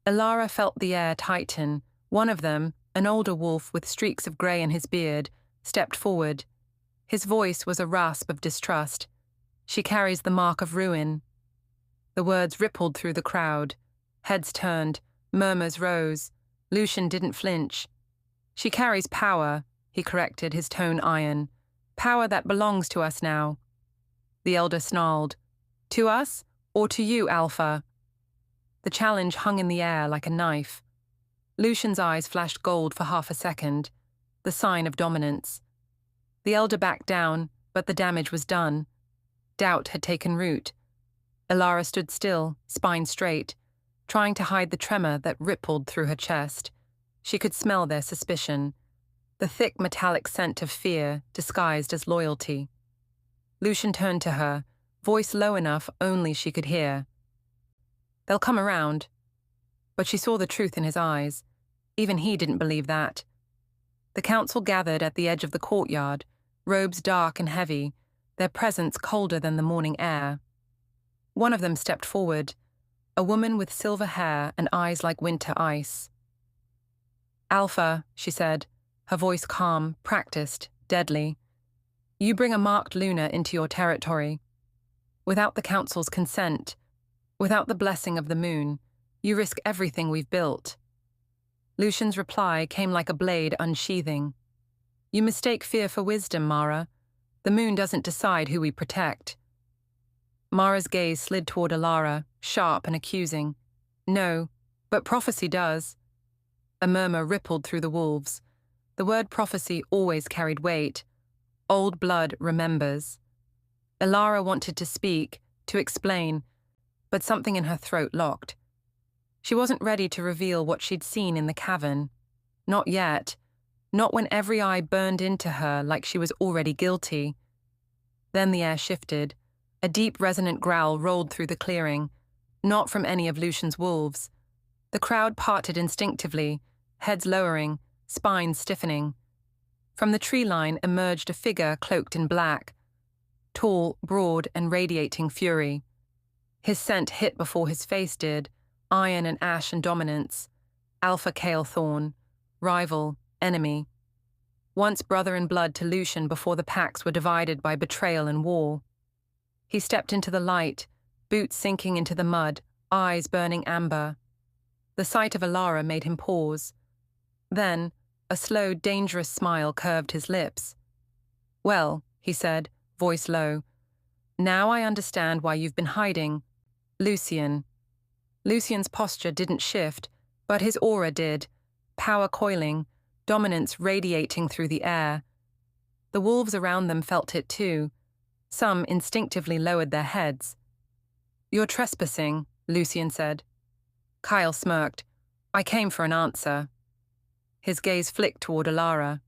Elara felt the air tighten. One of them, an older wolf with streaks of grey in his beard, stepped forward. His voice was a rasp of distrust. "She carries the mark of ruin." The words rippled through the crowd. Heads turned, murmurs rose. Lucian didn't flinch. "She carries power," he corrected, his tone iron. "Power that belongs to us now." The elder snarled. "To us, or to you, Alpha?" The challenge hung in the air like a knife. Lucian's eyes flashed gold for half a second, the sign of dominance. The elder backed down, but the damage was done. Doubt had taken root. Elara stood still, spine straight, trying to hide the tremor that rippled through her chest. She could smell their suspicion, the thick metallic scent of fear disguised as loyalty. Lucian turned to her, voice low enough only she could hear. "They'll come around." But she saw the truth in his eyes. Even he didn't believe that. The council gathered at the edge of the courtyard, robes dark and heavy, their presence colder than the morning air. One of them stepped forward, a woman with silver hair and eyes like winter ice. "Alpha," she said, her voice calm, practiced, deadly. "You bring a marked Luna into your territory. Without the council's consent, without the blessing of the moon, you risk everything we've built." Lucian's reply came like a blade unsheathing. "You mistake fear for wisdom, Mara. The moon doesn't decide who we protect." Mara's gaze slid toward Elara, sharp and accusing. "No, but prophecy does." A murmur rippled through the wolves. The word prophecy always carried weight. Old blood remembers. Elara wanted to speak, to explain, but something in her throat locked. She wasn't ready to reveal what she'd seen in the cavern. Not yet. Not when every eye burned into her like she was already guilty. Then the air shifted. A deep, resonant growl rolled through the clearing, not from any of Lucian's wolves. The crowd parted instinctively, heads lowering, spines stiffening. From the tree line emerged a figure cloaked in black, tall, broad, and radiating fury. His scent hit before his face did, iron and ash and dominance. Alpha Kale Thorn, rival, enemy. Once brother in blood to Lucian before the packs were divided by betrayal and war. He stepped into the light, boots sinking into the mud, eyes burning amber. The sight of Elara made him pause. Then, A slow, dangerous smile curved his lips. "Well," he said, voice low, "now I understand why you've been hiding. Lucian." Lucian's posture didn't shift, but his aura did, power coiling, dominance radiating through the air. The wolves around them felt it too. Some instinctively lowered their heads. "You're trespassing," Lucian said. Kyle smirked. "I came for an answer." His gaze flicked toward Elara.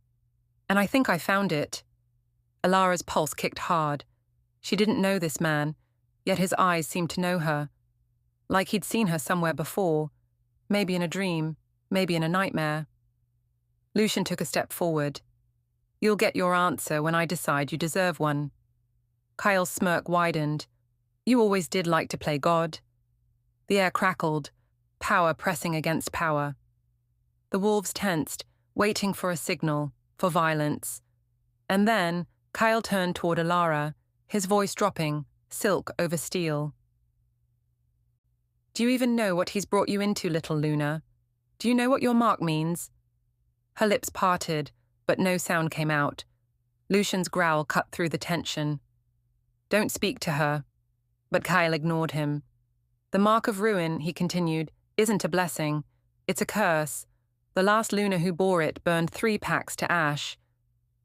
"And I think I found it." Elara's pulse kicked hard. She didn't know this man, yet his eyes seemed to know her. Like he'd seen her somewhere before, maybe in a dream, maybe in a nightmare. Lucian took a step forward. "You'll get your answer when I decide you deserve one." Kyle's smirk widened. "You always did like to play God." The air crackled, power pressing against power. The wolves tensed, waiting for a signal, for violence. And then Kyle turned toward Elara, his voice dropping, silk over steel. "Do you even know what he's brought you into, little Luna? Do you know what your mark means?" Her lips parted, but no sound came out. Lucian's growl cut through the tension. "Don't speak to her." But Kyle ignored him. "The mark of ruin," he continued, "isn't a blessing. It's a curse. The last Luna who bore it burned 3 packs to ash.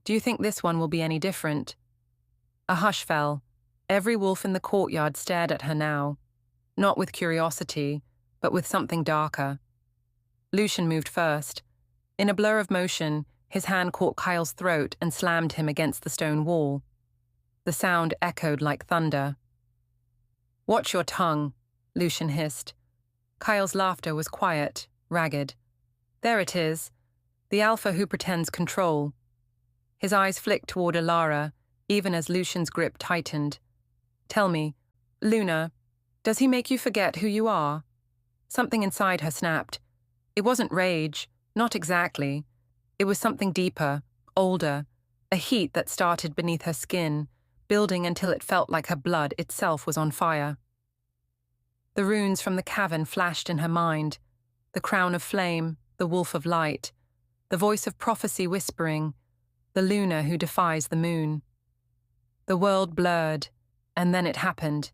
Do you think this one will be any different?" A hush fell. Every wolf in the courtyard stared at her now. Not with curiosity, but with something darker. Lucian moved first. In a blur of motion, his hand caught Kyle's throat and slammed him against the stone wall. The sound echoed like thunder. "Watch your tongue," Lucian hissed. Kyle's laughter was quiet, ragged. "There it is. The alpha who pretends control." His eyes flicked toward Elara, even as Lucian's grip tightened. "Tell me, Luna, does he make you forget who you are?" Something inside her snapped. It wasn't rage, not exactly. It was something deeper, older, a heat that started beneath her skin, building until it felt like her blood itself was on fire. The runes from the cavern flashed in her mind, the crown of flame, the wolf of light, the voice of prophecy whispering, the Luna who defies the moon. The world blurred, and then it happened.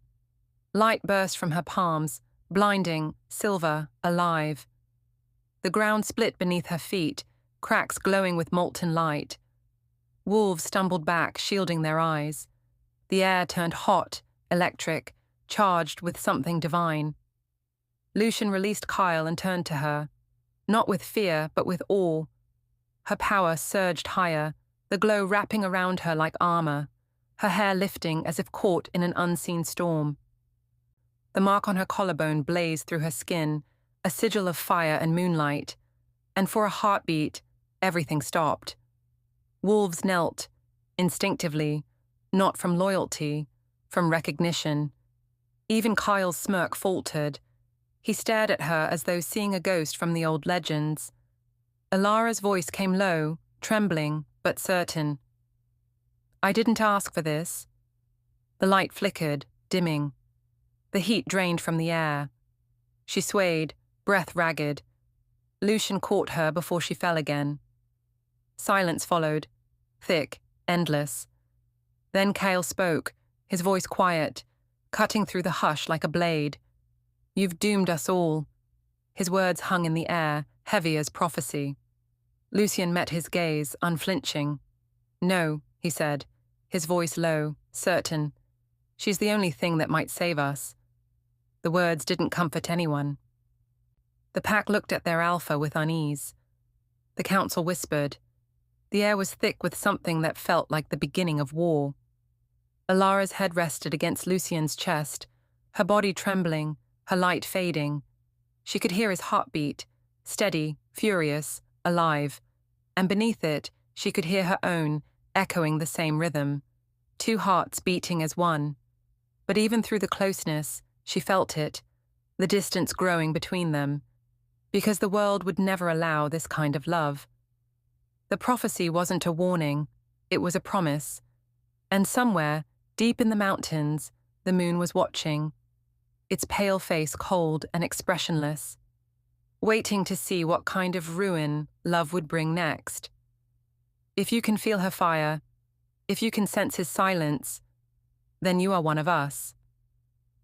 Light burst from her palms, blinding, silver, alive. The ground split beneath her feet, cracks glowing with molten light. Wolves stumbled back, shielding their eyes. The air turned hot, electric, charged with something divine. Lucian released Kyle and turned to her, not with fear, but with awe. Her power surged higher, the glow wrapping around her like armor, her hair lifting as if caught in an unseen storm. The mark on her collarbone blazed through her skin, a sigil of fire and moonlight, and for a heartbeat, everything stopped. Wolves knelt, instinctively, not from loyalty, from recognition. Even Kyle's smirk faltered. He stared at her as though seeing a ghost from the old legends. Elara's voice came low, trembling, but certain. "I didn't ask for this." The light flickered, dimming. The heat drained from the air. She swayed, breath ragged. Lucian caught her before she fell again. Silence followed, thick, endless. Then Kyle spoke, his voice quiet, cutting through the hush like a blade. "You've doomed us all." His words hung in the air, heavy as prophecy. Lucian met his gaze, unflinching. "No," he said, his voice low, certain. "She's the only thing that might save us." The words didn't comfort anyone. The pack looked at their alpha with unease. The council whispered. The air was thick with something that felt like the beginning of war. Elara's head rested against Lucian's chest, her body trembling, her light fading. She could hear his heartbeat, steady, furious, alive, and beneath it, she could hear her own, echoing the same rhythm, 2 hearts beating as one. But even through the closeness, she felt it, the distance growing between them, because the world would never allow this kind of love. The prophecy wasn't a warning, it was a promise. And somewhere, deep in the mountains, the moon was watching, its pale face cold and expressionless. waiting to see what kind of ruin love would bring next. If you can feel her fire, if you can sense his silence, then you are one of us.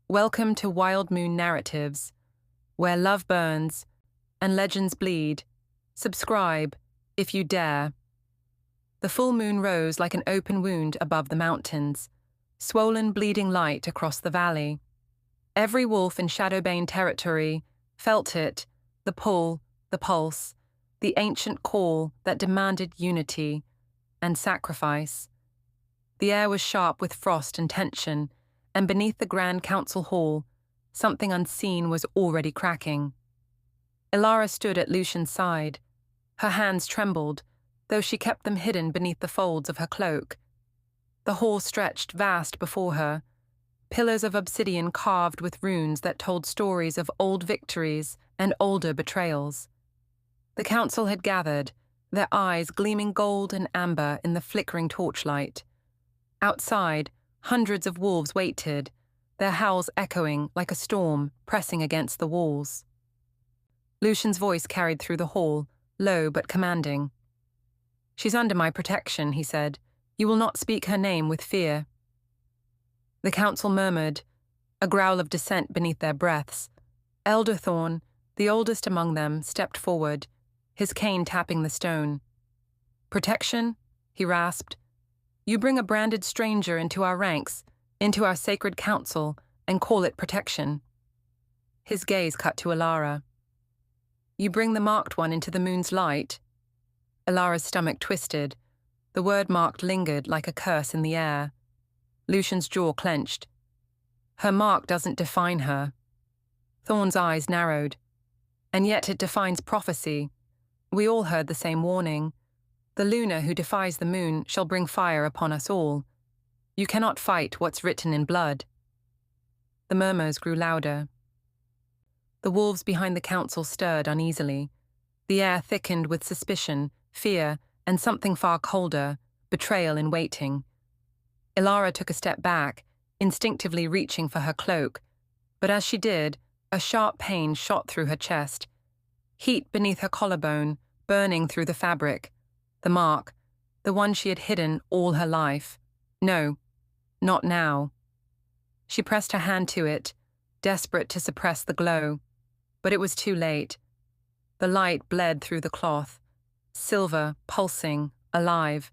Welcome to Wild Moon Narratives, where love burns and legends bleed. Subscribe, if you dare. The full moon rose like an open wound above the mountains, swollen bleeding light across the valley. Every wolf in Shadowbane territory felt it, the pull, the pulse, the ancient call that demanded unity and sacrifice. The air was sharp with frost and tension, and beneath the Grand Council Hall, something unseen was already cracking. Elara stood at Lucian's side. Her hands trembled, though she kept them hidden beneath the folds of her cloak. The hall stretched vast before her, pillars of obsidian carved with runes that told stories of old victories and older betrayals. The council had gathered, their eyes gleaming gold and amber in the flickering torchlight. Outside, hundreds of wolves waited, their howls echoing like a storm pressing against the walls. Lucian's voice carried through the hall, low but commanding. "She's under my protection," he said. "You will not speak her name with fear." The council murmured, a growl of dissent beneath their breaths. Elder Thorn, the oldest among them, stepped forward, his cane tapping the stone. "Protection?" he rasped. "You bring a branded stranger into our ranks, into our sacred council, and call it protection." His gaze cut to Elara. "You bring the marked one into the moon's light?" Elara's stomach twisted. The word marked lingered like a curse in the air. Lucian's jaw clenched. "Her mark doesn't define her." Thorn's eyes narrowed. "And yet it defines prophecy. We all heard the same warning. The lunar who defies the moon shall bring fire upon us all. You cannot fight what's written in blood." The murmurs grew louder. The wolves behind the council stirred uneasily. The air thickened with suspicion, fear, and something far colder, betrayal in waiting. Elara took a step back, instinctively reaching for her cloak, but as she did, a sharp pain shot through her chest. Heat beneath her collarbone, burning through the fabric. The mark, the one she had hidden all her life. No, not now. She pressed her hand to it, desperate to suppress the glow, but it was too late. The light bled through the cloth, silver, pulsing, alive.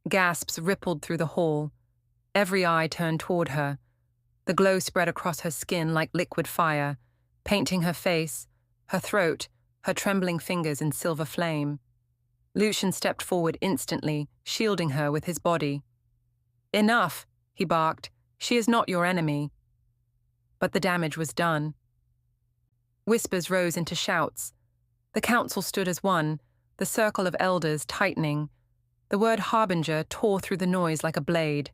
Gasps rippled through the hall. Every eye turned toward her. The glow spread across her skin like liquid fire, painting her face, her throat, her trembling fingers in silver flame. Lucian stepped forward instantly, shielding her with his body. "Enough," he barked. "She is not your enemy." But the damage was done. Whispers rose into shouts. The council stood as one, the circle of elders tightening. The word harbinger tore through the noise like a blade.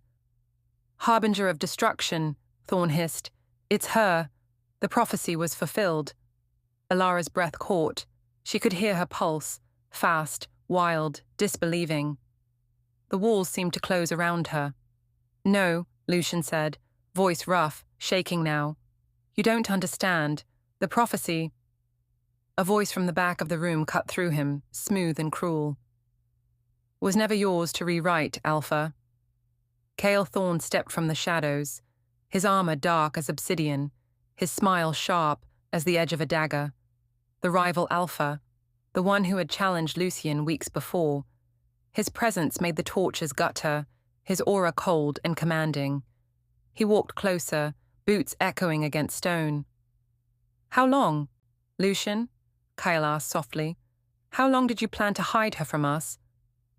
"Harbinger of destruction," Thorn hissed. "It's her." The prophecy was fulfilled. Elara's breath caught. She could hear her pulse, fast, wild, disbelieving. The walls seemed to close around her. "No," Lucian said, voice rough, shaking now. "You don't understand. The prophecy—" A voice from the back of the room cut through him, smooth and cruel. "Was never yours to rewrite, Alpha." Cale Thorn stepped from the shadows, his armor dark as obsidian, his smile sharp as the edge of a dagger. The rival Alpha, the one who had challenged Lucian weeks before. His presence made the torches gut her, his aura cold and commanding. He walked closer, boots echoing against stone. "How long?" "Lucian?" Kyle asked softly. "How long did you plan to hide her from us?"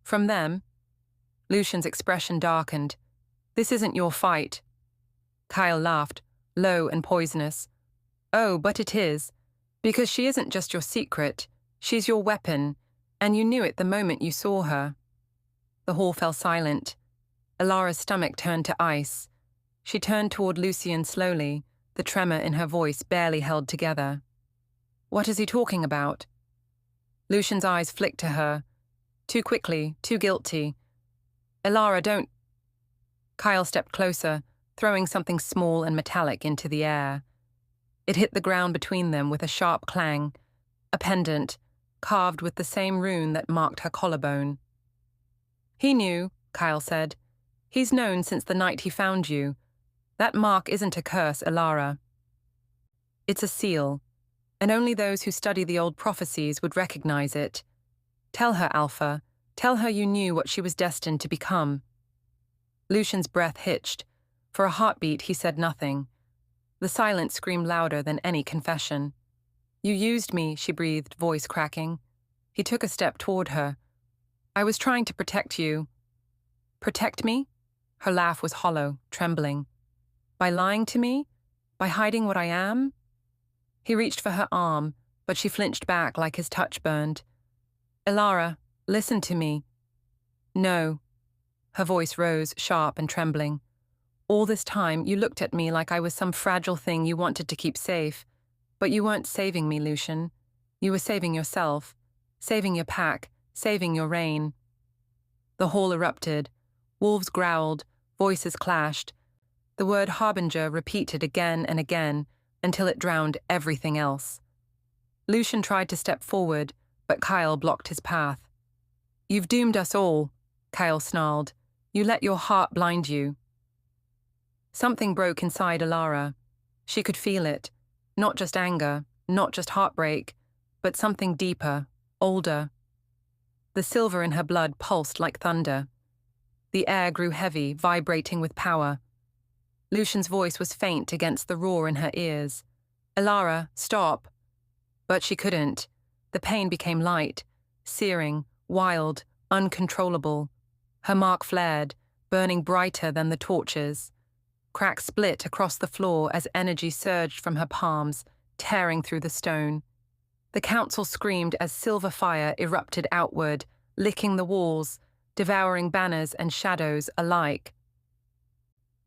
"From them?" Lucian's expression darkened. "This isn't your fight." Kyle laughed, low and poisonous. "Oh, but it is. Because she isn't just your secret. She's your weapon, and you knew it the moment you saw her." The hall fell silent. Elara's stomach turned to ice. She turned toward Lucian slowly, the tremor in her voice barely held together. "What is he talking about?" Lucian's eyes flicked to her. Too quickly, too guilty. "Elara, don't—" Kyle stepped closer, throwing something small and metallic into the air. It hit the ground between them with a sharp clang. a pendant, carved with the same rune that marked her collarbone. "He knew," Kyle said. "He's known since the night he found you. That mark isn't a curse, Elara. It's a seal, and only those who study the old prophecies would recognize it. Tell her, Alpha. Tell her you knew what she was destined to become." Lucian's breath hitched. For a heartbeat, he said nothing. The silence screamed louder than any confession. "You used me," she breathed, voice cracking. He took a step toward her. "I was trying to protect you." "Protect me?" Her laugh was hollow, trembling. "By lying to me? By hiding what I am?" He reached for her arm, but she flinched back like his touch burned. "Elara, listen to me." "No." Her voice rose, sharp and trembling. "All this time, you looked at me like I was some fragile thing you wanted to keep safe. But you weren't saving me, Lucian. You were saving yourself, saving your pack, saving your reign." The hall erupted. Wolves growled, voices clashed. The word harbinger repeated again and again until it drowned everything else. Lucian tried to step forward, but Kyle blocked his path. "You've doomed us all," Kyle snarled. "You let your heart blind you." Something broke inside Elara. She could feel it. Not just anger, not just heartbreak, but something deeper, older. The silver in her blood pulsed like thunder. The air grew heavy, vibrating with power. Lucian's voice was faint against the roar in her ears. "Elara, stop." But she couldn't. The pain became light, searing, wild, uncontrollable. Her mark flared, burning brighter than the torches. Cracks split across the floor as energy surged from her palms, tearing through the stone. The council screamed as silver fire erupted outward, licking the walls, devouring banners and shadows alike.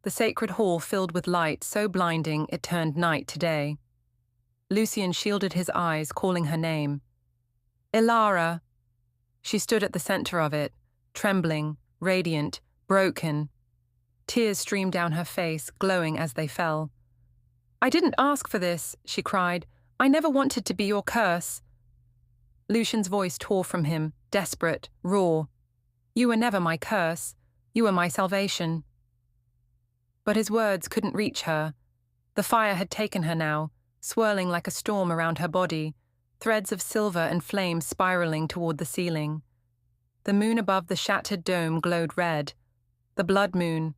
The sacred hall filled with light so blinding it turned night to day. Lucian shielded his eyes, calling her name. "Elara!" She stood at the center of it, trembling, radiant, broken. Tears streamed down her face, glowing as they fell. "I didn't ask for this," she cried. "I never wanted to be your curse." Lucian's voice tore from him, desperate, raw. "You were never my curse. You were my salvation." But his words couldn't reach her. The fire had taken her now, swirling like a storm around her body, threads of silver and flame spiraling toward the ceiling. The moon above the shattered dome glowed red, the blood moon,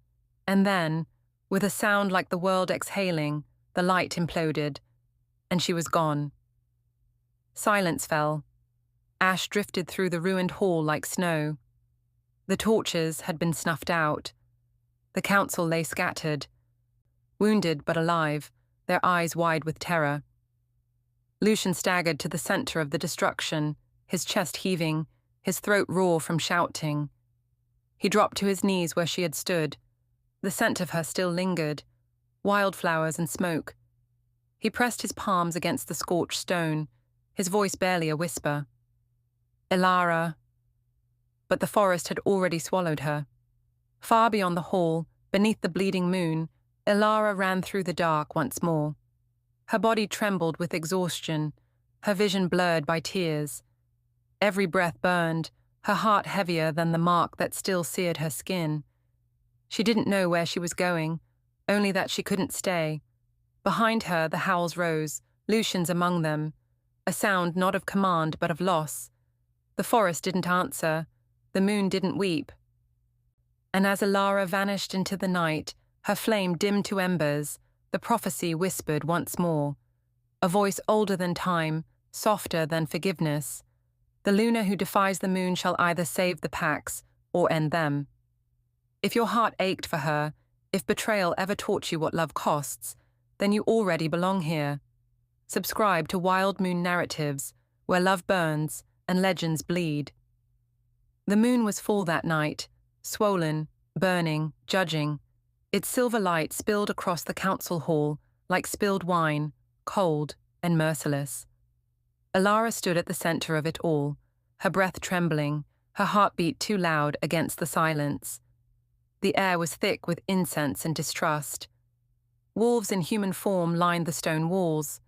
and then, with a sound like the world exhaling, the light imploded, and she was gone. Silence fell. Ash drifted through the ruined hall like snow. The torches had been snuffed out. The council lay scattered, wounded but alive, their eyes wide with terror. Lucian staggered to the center of the destruction, his chest heaving, his throat raw from shouting. He dropped to his knees where she had stood. The scent of her still lingered, wildflowers and smoke. He pressed his palms against the scorched stone, his voice barely a whisper. "Elara." But the forest had already swallowed her. Far beyond the hall, beneath the bleeding moon, Elara ran through the dark once more. Her body trembled with exhaustion, her vision blurred by tears. Every breath burned, her heart heavier than the mark that still seared her skin. She didn't know where she was going, only that she couldn't stay. Behind her, the howls rose, Lucian's among them, a sound not of command but of loss. The forest didn't answer, the moon didn't weep. And as Elara vanished into the night, her flame dimmed to embers, the prophecy whispered once more. A voice older than time, softer than forgiveness. The lunar who defies the moon shall either save the packs or end them. If your heart ached for her, if betrayal ever taught you what love costs, then you already belong here. Subscribe to Wild Moon Narratives, where love burns and legends bleed. The moon was full that night, swollen, burning, judging. Its silver light spilled across the council hall like spilled wine, cold and merciless. Elara stood at the center of it all, her breath trembling, her heartbeat too loud against the silence. The air was thick with incense and distrust. Wolves in human form lined the stone walls.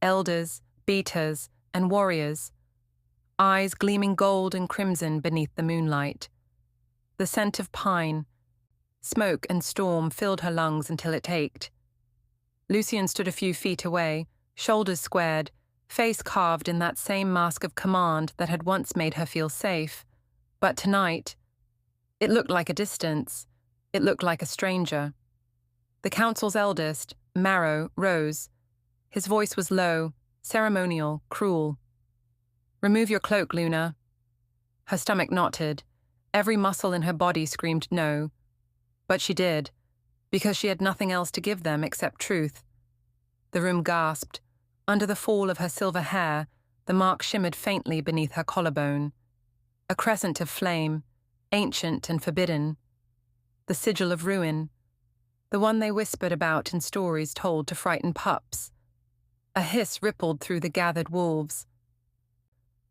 Elders, beaters, and warriors, eyes gleaming gold and crimson beneath the moonlight. The scent of pine, smoke and storm filled her lungs until it ached. Lucian stood a few feet away, shoulders squared, face carved in that same mask of command that had once made her feel safe. But tonight, it looked like a distance. It looked like a stranger. The council's eldest, Marrow, rose. His voice was low, ceremonial, cruel. "Remove your cloak, Luna." Her stomach knotted. Every muscle in her body screamed no. But she did, because she had nothing else to give them except truth. The room gasped. Under the fall of her silver hair, the mark shimmered faintly beneath her collarbone. A crescent of flame, ancient and forbidden. The sigil of ruin. The one they whispered about in stories told to frighten pups. A hiss rippled through the gathered wolves.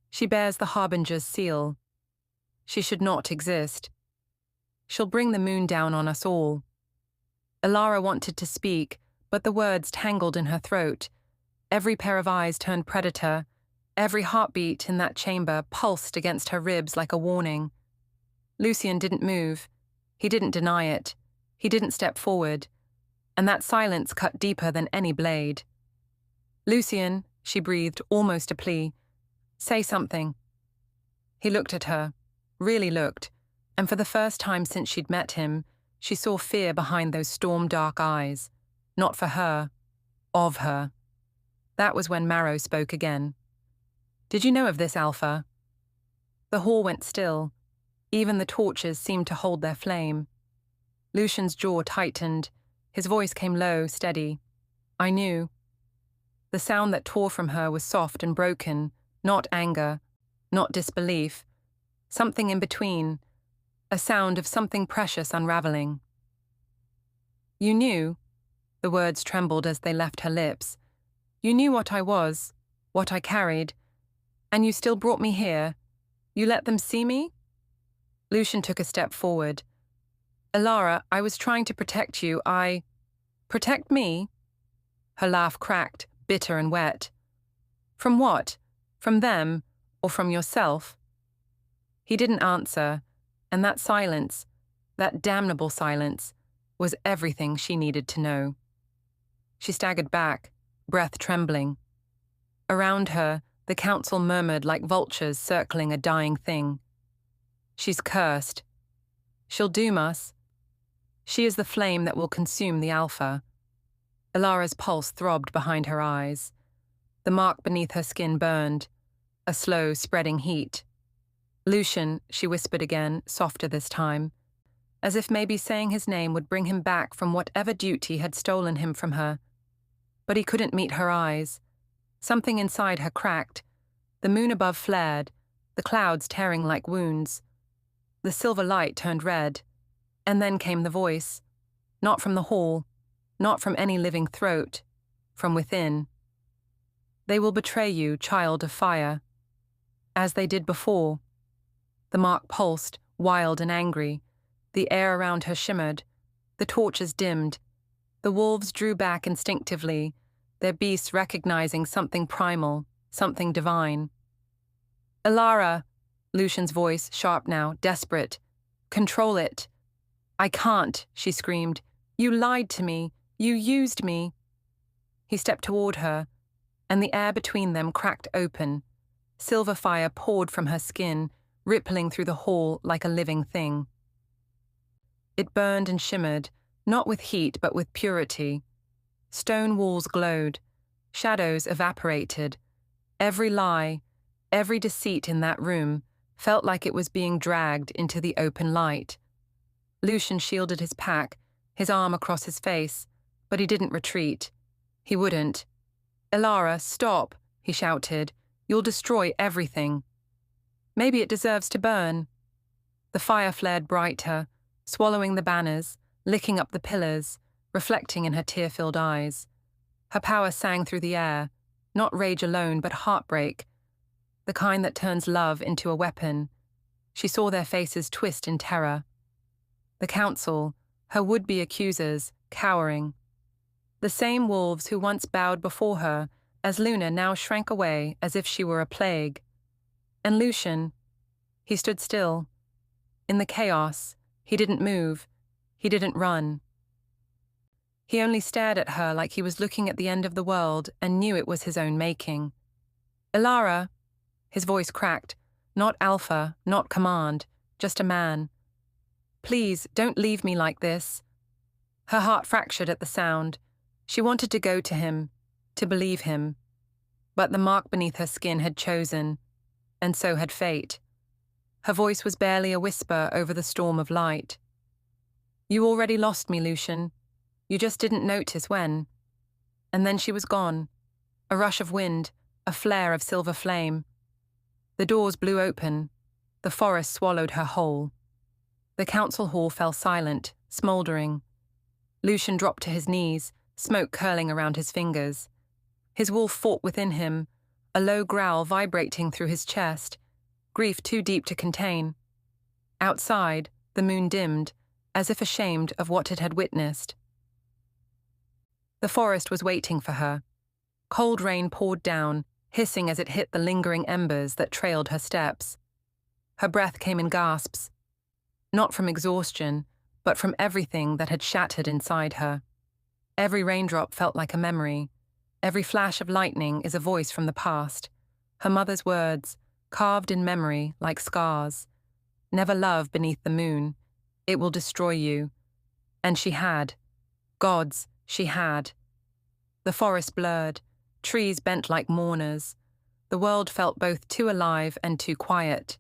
She bears the Harbinger's seal. She should not exist. She'll bring the moon down on us all. Elara wanted to speak, but the words tangled in her throat. Every pair of eyes turned predator. Every heartbeat in that chamber pulsed against her ribs like a warning. Lucian didn't move. He didn't deny it. He didn't step forward. And that silence cut deeper than any blade. "Lucian," she breathed, almost a plea. "Say something." He looked at her, really looked, and for the first time since she'd met him, she saw fear behind those storm-dark eyes. Not for her, of her. That was when Marrow spoke again. "Did you know of this, Alpha?" The hall went still. Even the torches seemed to hold their flame. Lucian's jaw tightened. His voice came low, steady. "I knew." The sound that tore from her was soft and broken, not anger, not disbelief. Something in between. A sound of something precious unraveling. "You knew?" The words trembled as they left her lips. "You knew what I was, what I carried, and you still brought me here. You let them see me?" Lucian took a step forward. "Elara, I was trying to protect you. Protect me?" Her laugh cracked, bitter and wet. "From what? From them, or from yourself?" He didn't answer, and that silence, that damnable silence, was everything she needed to know. She staggered back, breath trembling. Around her, the council murmured like vultures circling a dying thing. "She's cursed. She'll doom us. She is the flame that will consume the Alpha." Elara's pulse throbbed behind her eyes. The mark beneath her skin burned, a slow, spreading heat. "Lucian," she whispered again, softer this time, as if maybe saying his name would bring him back from whatever duty had stolen him from her. But he couldn't meet her eyes. Something inside her cracked. The moon above flared, the clouds tearing like wounds. The silver light turned red. And then came the voice. Not from the hall, not from any living throat, from within. "They will betray you, child of fire. As they did before." The mark pulsed, wild and angry. The air around her shimmered. The torches dimmed. The wolves drew back instinctively, their beasts recognizing something primal, something divine. "Elara," Lucian's voice, sharp now, desperate. "Control it." "I can't," she screamed. "You lied to me. You used me." He stepped toward her, and the air between them cracked open. Silver fire poured from her skin, rippling through the hall like a living thing. It burned and shimmered, not with heat but with purity. Stone walls glowed. Shadows evaporated. Every lie, every deceit in that room felt like it was being dragged into the open light. Lucian shielded his pack, his arm across his face, but he didn't retreat. He wouldn't. "Elara, stop," he shouted. "You'll destroy everything." "Maybe it deserves to burn." The fire flared brighter, swallowing the banners, licking up the pillars, reflecting in her tear-filled eyes. Her power sang through the air, not rage alone, but heartbreak, the kind that turns love into a weapon. She saw their faces twist in terror. The council, her would-be accusers, cowering. The same wolves who once bowed before her as Luna now shrank away as if she were a plague. And Lucian, he stood still. In the chaos, he didn't move, he didn't run. He only stared at her like he was looking at the end of the world and knew it was his own making. "Elara," his voice cracked, not alpha, not command, just a man. "Please, don't leave me like this." Her heart fractured at the sound. She wanted to go to him, to believe him. But the mark beneath her skin had chosen, and so had fate. Her voice was barely a whisper over the storm of light. "You already lost me, Lucian. You just didn't notice when." And then she was gone. A rush of wind, a flare of silver flame. The doors blew open. The forest swallowed her whole. The council hall fell silent, smouldering. Lucian dropped to his knees, smoke curling around his fingers. His wolf fought within him, a low growl vibrating through his chest, grief too deep to contain. Outside, the moon dimmed, as if ashamed of what it had witnessed. The forest was waiting for her. Cold rain poured down, hissing as it hit the lingering embers that trailed her steps. Her breath came in gasps, not from exhaustion, but from everything that had shattered inside her. Every raindrop felt like a memory. Every flash of lightning is a voice from the past. Her mother's words, carved in memory like scars. "Never love beneath the moon. It will destroy you." And she had. Gods, she had. The forest blurred, trees bent like mourners. The world felt both too alive and too quiet.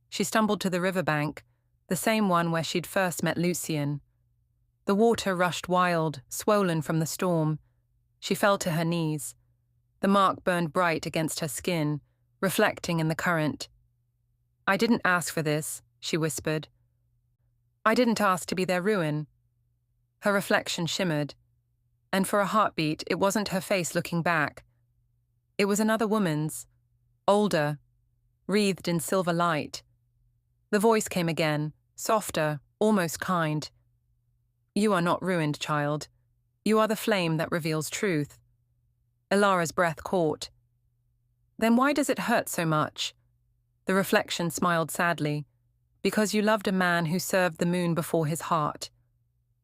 She stumbled to the riverbank, the same one where she'd first met Lucian. The water rushed wild, swollen from the storm. She fell to her knees. The mark burned bright against her skin, reflecting in the current. "I didn't ask for this," she whispered. "I didn't ask to be their ruin." Her reflection shimmered, and for a heartbeat it wasn't her face looking back. It was another woman's, older, wreathed in silver light. The voice came again, softer, almost kind. "You are not ruined, child. You are the flame that reveals truth." Elara's breath caught. "Then why does it hurt so much?" The reflection smiled sadly. "Because you loved a man who served the moon before his heart."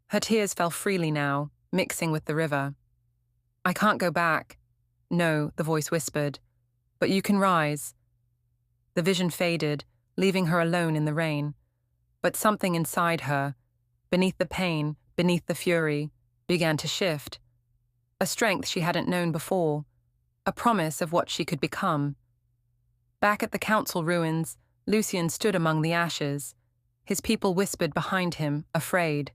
Her tears fell freely now, mixing with the river. "I can't go back." "No," the voice whispered. "But you can rise." The vision faded, leaving her alone in the rain. But something inside her, beneath the pain, beneath the fury, began to shift. A strength she hadn't known before, a promise of what she could become. Back at the council ruins, Lucian stood among the ashes. His people whispered behind him, afraid.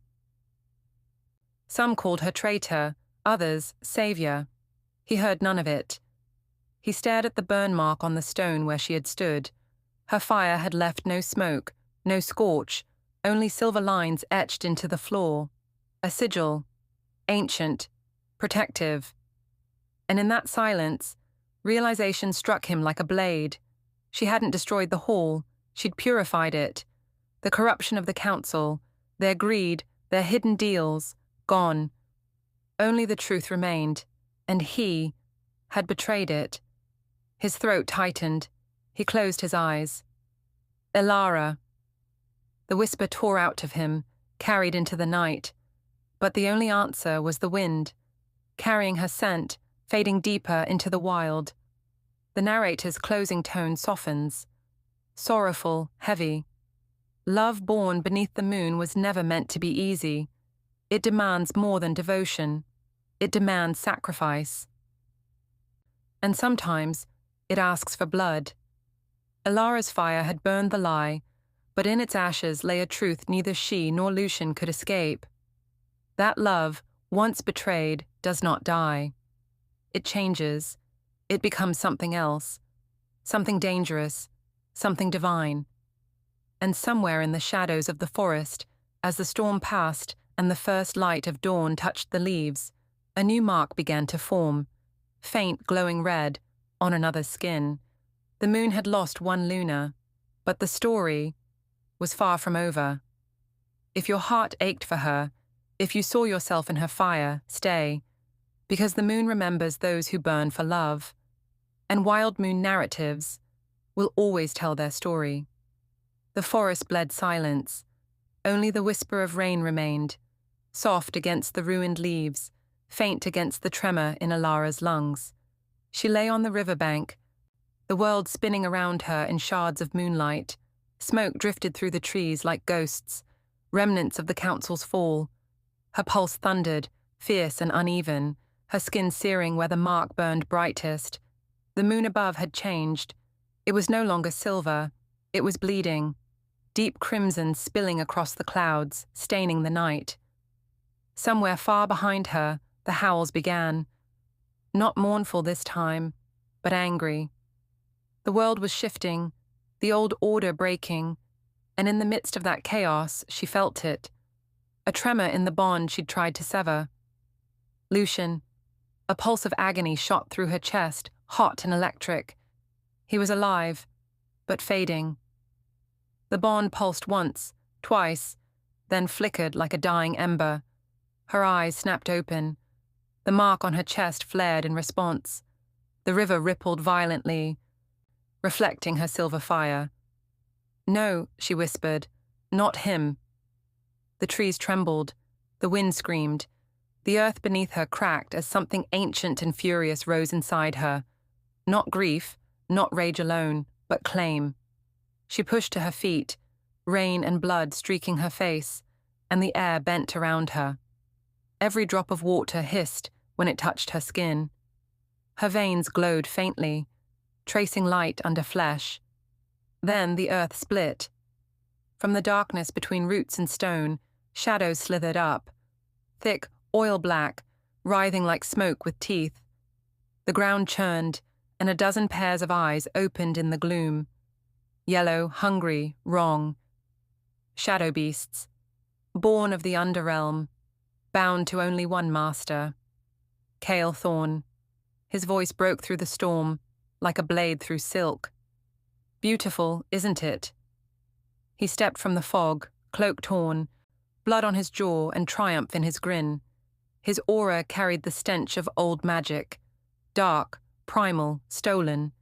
Some called her traitor, others savior. He heard none of it. He stared at the burn mark on the stone where she had stood. Her fire had left no smoke, no scorch, only silver lines etched into the floor. A sigil, ancient, protective. And in that silence, realization struck him like a blade. She hadn't destroyed the hall, she'd purified it. The corruption of the council, their greed, their hidden deals, gone. Only the truth remained, and he had betrayed it. His throat tightened. He closed his eyes. "Elara." The whisper tore out of him, carried into the night. But the only answer was the wind, carrying her scent, fading deeper into the wild. The narrator's closing tone softens. Sorrowful, heavy. Love born beneath the moon was never meant to be easy. It demands more than devotion. It demands sacrifice. And sometimes it asks for blood. Elara's fire had burned the lie, but in its ashes lay a truth neither she nor Lucian could escape. That love, once betrayed, does not die. It changes. It becomes something else. Something dangerous. Something divine. And somewhere in the shadows of the forest, as the storm passed and the first light of dawn touched the leaves, a new mark began to form, faint glowing red, on another's skin. The moon had lost one Luna, but the story was far from over. If your heart ached for her, if you saw yourself in her fire, stay. Because the moon remembers those who burn for love, and wild moon narratives will always tell their story. The forest bled silence. Only the whisper of rain remained, soft against the ruined leaves, faint against the tremor in Elara's lungs. She lay on the riverbank, the world spinning around her in shards of moonlight. Smoke drifted through the trees like ghosts, remnants of the council's fall. Her pulse thundered, fierce and uneven, her skin searing where the mark burned brightest. The moon above had changed. It was no longer silver. It was bleeding, deep crimson spilling across the clouds, staining the night. Somewhere far behind her, the howls began. Not mournful this time, but angry. The world was shifting, the old order breaking, and in the midst of that chaos, she felt it. A tremor in the bond she'd tried to sever. Lucian. A pulse of agony shot through her chest, hot and electric. He was alive, but fading. The bond pulsed once, twice, then flickered like a dying ember. Her eyes snapped open. The mark on her chest flared in response. The river rippled violently, reflecting her silver fire. "No," she whispered, "not him." The trees trembled. The wind screamed. The earth beneath her cracked as something ancient and furious rose inside her. Not grief, not rage alone, but claim. She pushed to her feet, rain and blood streaking her face, and the air bent around her. Every drop of water hissed when it touched her skin. Her veins glowed faintly, tracing light under flesh. Then the earth split. From the darkness between roots and stone, shadows slithered up, thick, oil-black, writhing like smoke with teeth. The ground churned, and a dozen pairs of eyes opened in the gloom. Yellow, hungry, wrong. Shadow beasts, born of the underrealm, bound to only one master. Cale Thorn. His voice broke through the storm, like a blade through silk. "Beautiful, isn't it?" He stepped from the fog, cloak torn, blood on his jaw and triumph in his grin. His aura carried the stench of old magic, dark, primal, stolen.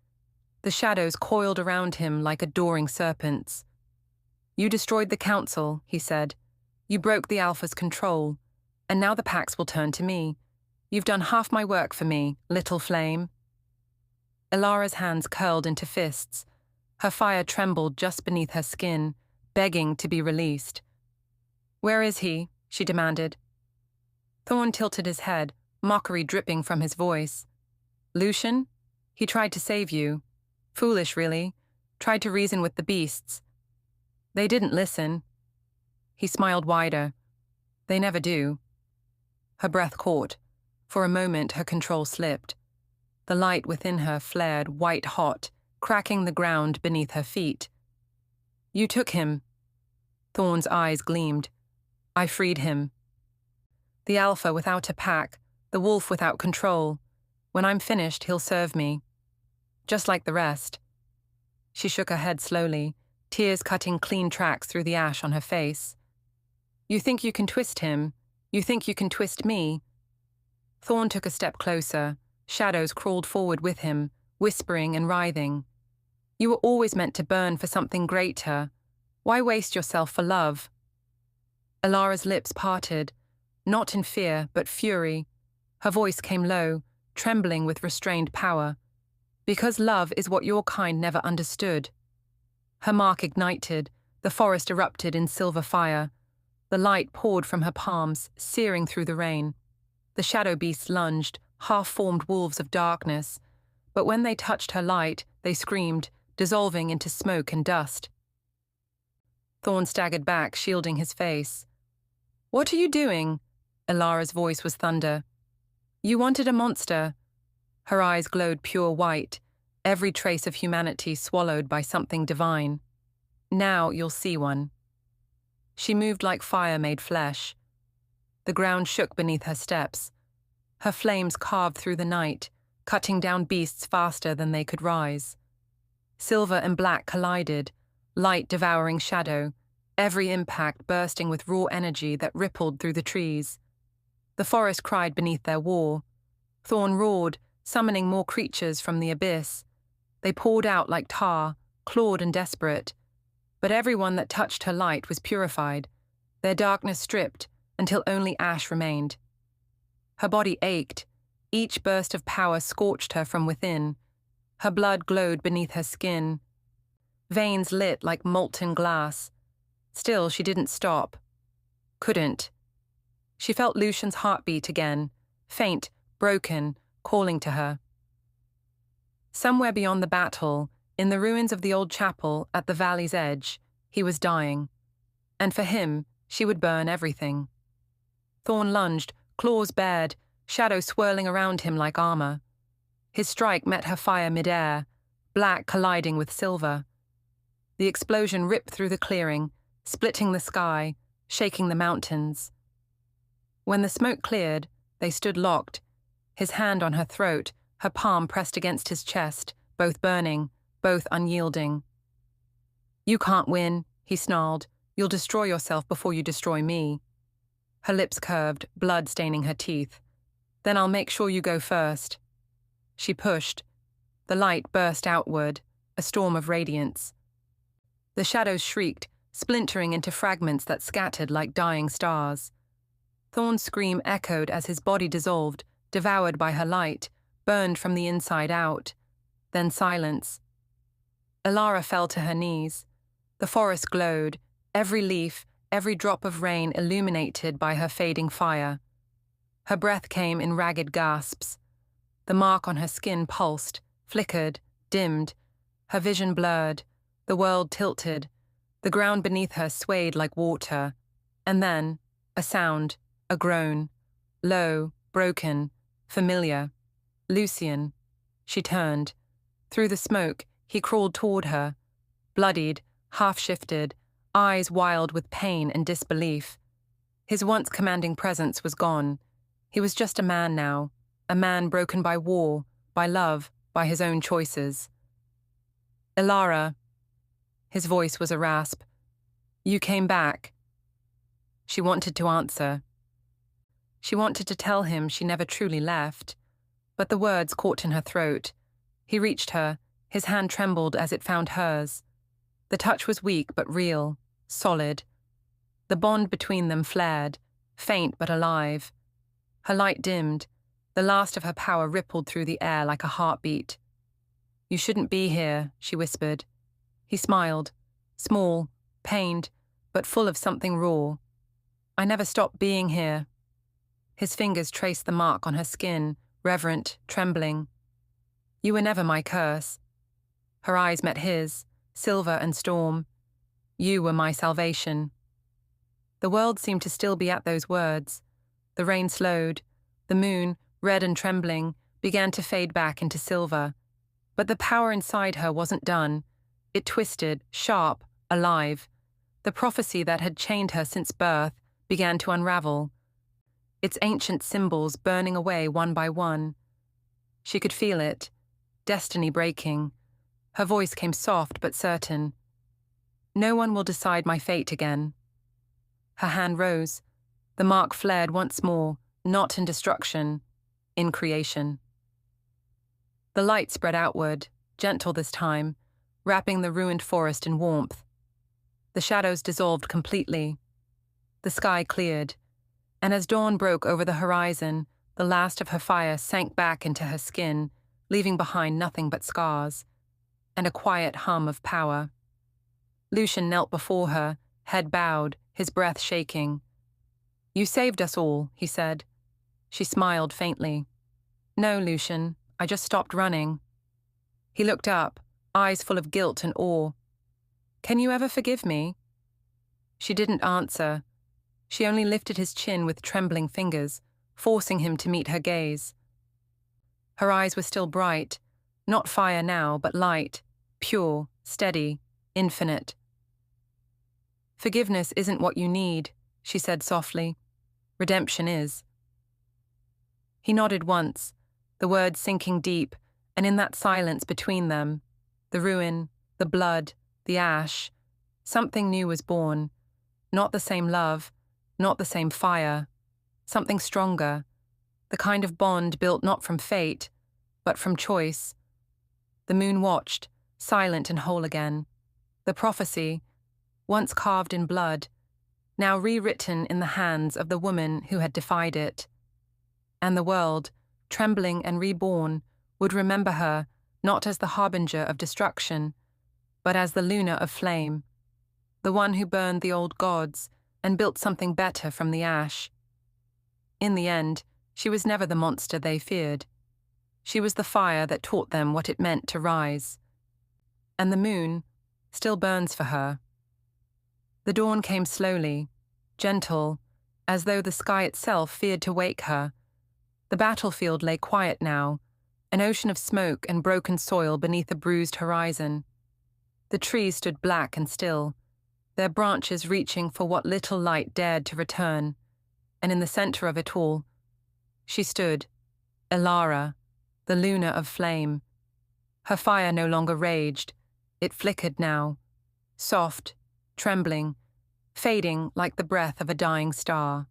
The shadows coiled around him like adoring serpents. "You destroyed the council," he said. "You broke the Alpha's control, and now the Pax will turn to me. You've done half my work for me, little flame." Elara's hands curled into fists. Her fire trembled just beneath her skin, begging to be released. "Where is he?" she demanded. Thorn tilted his head, mockery dripping from his voice. "Lucian? He tried to save you. Foolish, really. Tried to reason with the beasts. They didn't listen." He smiled wider. "They never do." Her breath caught. For a moment, her control slipped. The light within her flared white-hot, cracking the ground beneath her feet. "You took him." Thorn's eyes gleamed. "I freed him. The Alpha without a pack, the wolf without control. When I'm finished, he'll serve me. Just like the rest." She shook her head slowly, tears cutting clean tracks through the ash on her face. "You think you can twist him? You think you can twist me?" Thorn took a step closer. Shadows crawled forward with him, whispering and writhing. "You were always meant to burn for something greater. Why waste yourself for love?" Elara's lips parted, not in fear, but fury. Her voice came low, trembling with restrained power. "Because love is what your kind never understood." Her mark ignited, the forest erupted in silver fire. The light poured from her palms, searing through the rain. The shadow beasts lunged, half-formed wolves of darkness, but when they touched her light, they screamed, dissolving into smoke and dust. Thorn staggered back, shielding his face. "What are you doing?" Elara's voice was thunder. "You wanted a monster." Her eyes glowed pure white, every trace of humanity swallowed by something divine. "Now you'll see one." She moved like fire made flesh. The ground shook beneath her steps. Her flames carved through the night, cutting down beasts faster than they could rise. Silver and black collided, light devouring shadow, every impact bursting with raw energy that rippled through the trees. The forest cried beneath their war. Thorn roared, summoning more creatures from the abyss. They poured out like tar, clawed and desperate. But everyone that touched her light was purified, their darkness stripped until only ash remained. Her body ached. Each burst of power scorched her from within. Her blood glowed beneath her skin. Veins lit like molten glass. Still, she didn't stop. Couldn't. She felt Lucian's heartbeat again, faint, broken, calling to her. Somewhere beyond the battle, in the ruins of the old chapel at the valley's edge, he was dying. And for him, she would burn everything. Thorn lunged, claws bared, shadow swirling around him like armor. His strike met her fire midair, black colliding with silver. The explosion ripped through the clearing, splitting the sky, shaking the mountains. When the smoke cleared, they stood locked, his hand on her throat, her palm pressed against his chest, both burning, both unyielding. "You can't win," he snarled. "You'll destroy yourself before you destroy me." Her lips curved, blood staining her teeth. "Then I'll make sure you go first." She pushed. The light burst outward, a storm of radiance. The shadows shrieked, splintering into fragments that scattered like dying stars. Thorn's scream echoed as his body dissolved, devoured by her light, burned from the inside out. Then silence. Elara fell to her knees. The forest glowed, every leaf, every drop of rain illuminated by her fading fire. Her breath came in ragged gasps. The mark on her skin pulsed, flickered, dimmed. Her vision blurred, the world tilted. The ground beneath her swayed like water. And then, a sound, a groan. Low, broken, familiar. Lucian. She turned. Through the smoke, he crawled toward her. Bloodied, half-shifted, eyes wild with pain and disbelief. His once commanding presence was gone. He was just a man now, a man broken by war, by love, by his own choices. "Elara." His voice was a rasp. "You came back." She wanted to answer. She wanted to tell him she never truly left, but the words caught in her throat. He reached her, his hand trembled as it found hers. The touch was weak but real, solid. The bond between them flared, faint but alive. Her light dimmed, the last of her power rippled through the air like a heartbeat. "You shouldn't be here," she whispered. He smiled, small, pained, but full of something raw. "I never stopped being here." His fingers traced the mark on her skin, reverent, trembling. "You were never my curse." Her eyes met his, silver and storm. "You were my salvation." The world seemed to still be at those words. The rain slowed. The moon, red and trembling, began to fade back into silver. But the power inside her wasn't done. It twisted, sharp, alive. The prophecy that had chained her since birth began to unravel. Its ancient symbols burning away one by one. She could feel it, destiny breaking. Her voice came soft but certain. "No one will decide my fate again." Her hand rose. The mark flared once more, not in destruction, in creation. The light spread outward, gentle this time, wrapping the ruined forest in warmth. The shadows dissolved completely. The sky cleared, and as dawn broke over the horizon, the last of her fire sank back into her skin, leaving behind nothing but scars, and a quiet hum of power. Lucian knelt before her, head bowed, his breath shaking. "You saved us all," he said. She smiled faintly. "No, Lucian, I just stopped running." He looked up, eyes full of guilt and awe. "Can you ever forgive me?" She didn't answer. She only lifted his chin with trembling fingers, forcing him to meet her gaze. Her eyes were still bright, not fire now, but light, pure, steady, infinite. "Forgiveness isn't what you need," she said softly. "Redemption is." He nodded once, the words sinking deep, and in that silence between them, the ruin, the blood, the ash, something new was born. Not the same love, not the same fire, something stronger. The the kind of bond built not from fate, but from choice. The moon watched, silent and whole again. The prophecy, once carved in blood, now rewritten in the hands of the woman who had defied it. And the world, trembling and reborn, would remember her not as the harbinger of destruction, but as the Luna of flame, the one who burned the old gods and built something better from the ash. In the end, she was never the monster they feared. She was the fire that taught them what it meant to rise. And the moon still burns for her. The dawn came slowly, gentle, as though the sky itself feared to wake her. The battlefield lay quiet now, an ocean of smoke and broken soil beneath a bruised horizon. The trees stood black and still, their branches reaching for what little light dared to return, and in the center of it all, she stood, Elara, the Luna of flame. Her fire no longer raged, it flickered now, soft, trembling, fading like the breath of a dying star.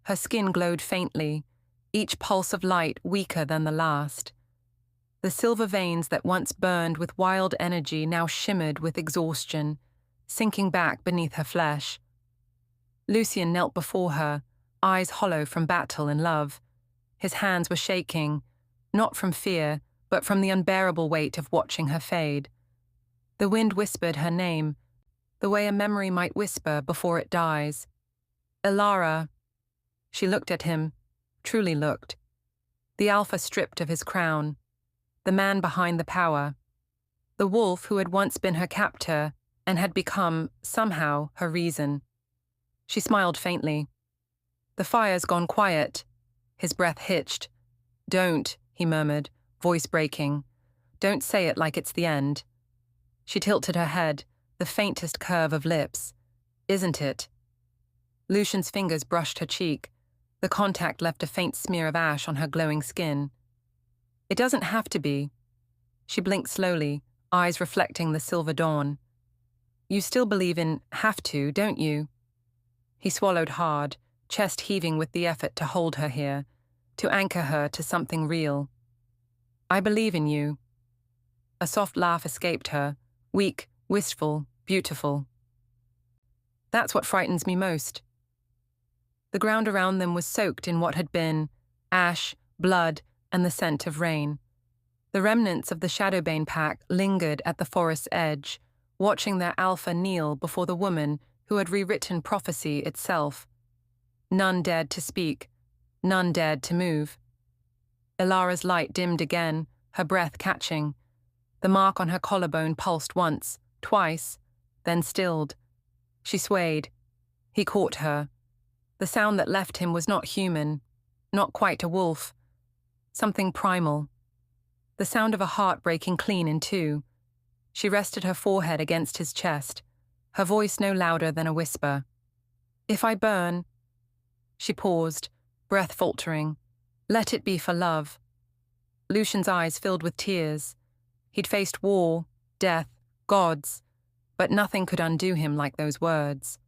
Her skin glowed faintly, each pulse of light weaker than the last. The silver veins that once burned with wild energy now shimmered with exhaustion, sinking back beneath her flesh. Lucian knelt before her, eyes hollow from battle and love. His hands were shaking, not from fear, but from the unbearable weight of watching her fade. The wind whispered her name, the way a memory might whisper before it dies. Elara. She looked at him, truly looked. The alpha stripped of his crown, the man behind the power, the wolf who had once been her captor and had become, somehow, her reason. She smiled faintly. The fire's gone quiet. His breath hitched. Don't, he murmured, voice breaking. Don't say it like it's the end. She tilted her head, the faintest curve of lips. Isn't it? Lucian's fingers brushed her cheek. The contact left a faint smear of ash on her glowing skin. It doesn't have to be. She blinked slowly, eyes reflecting the silver dawn. You still believe in have to, don't you? He swallowed hard, chest heaving with the effort to hold her here, to anchor her to something real. I believe in you. A soft laugh escaped her, weak, wistful, beautiful. That's what frightens me most. The ground around them was soaked in what had been ash, blood, and the scent of rain. The remnants of the Shadowbane pack lingered at the forest's edge, watching their alpha kneel before the woman who had rewritten prophecy itself. None dared to speak, none dared to move. Elara's light dimmed again, her breath catching. The mark on her collarbone pulsed once, twice, then stilled. She swayed. He caught her. The sound that left him was not human, not quite a wolf. Something primal. The sound of a heart breaking clean in two. She rested her forehead against his chest, her voice no louder than a whisper. If I burn... She paused, breath faltering. Let it be for love. Lucian's eyes filled with tears. He'd faced war, death, gods, but nothing could undo him like those words.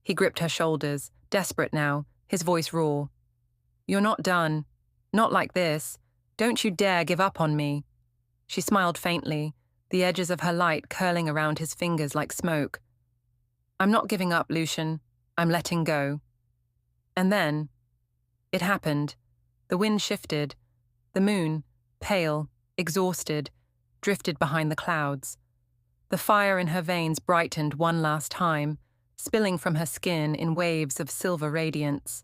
He gripped her shoulders, desperate now, his voice raw. You're not done. Not like this. Don't you dare give up on me. She smiled faintly, the edges of her light curling around his fingers like smoke. I'm not giving up, Lucian. I'm letting go. And then, it happened. The wind shifted. The moon, pale, exhausted, drifted behind the clouds. The fire in her veins brightened one last time, spilling from her skin in waves of silver radiance.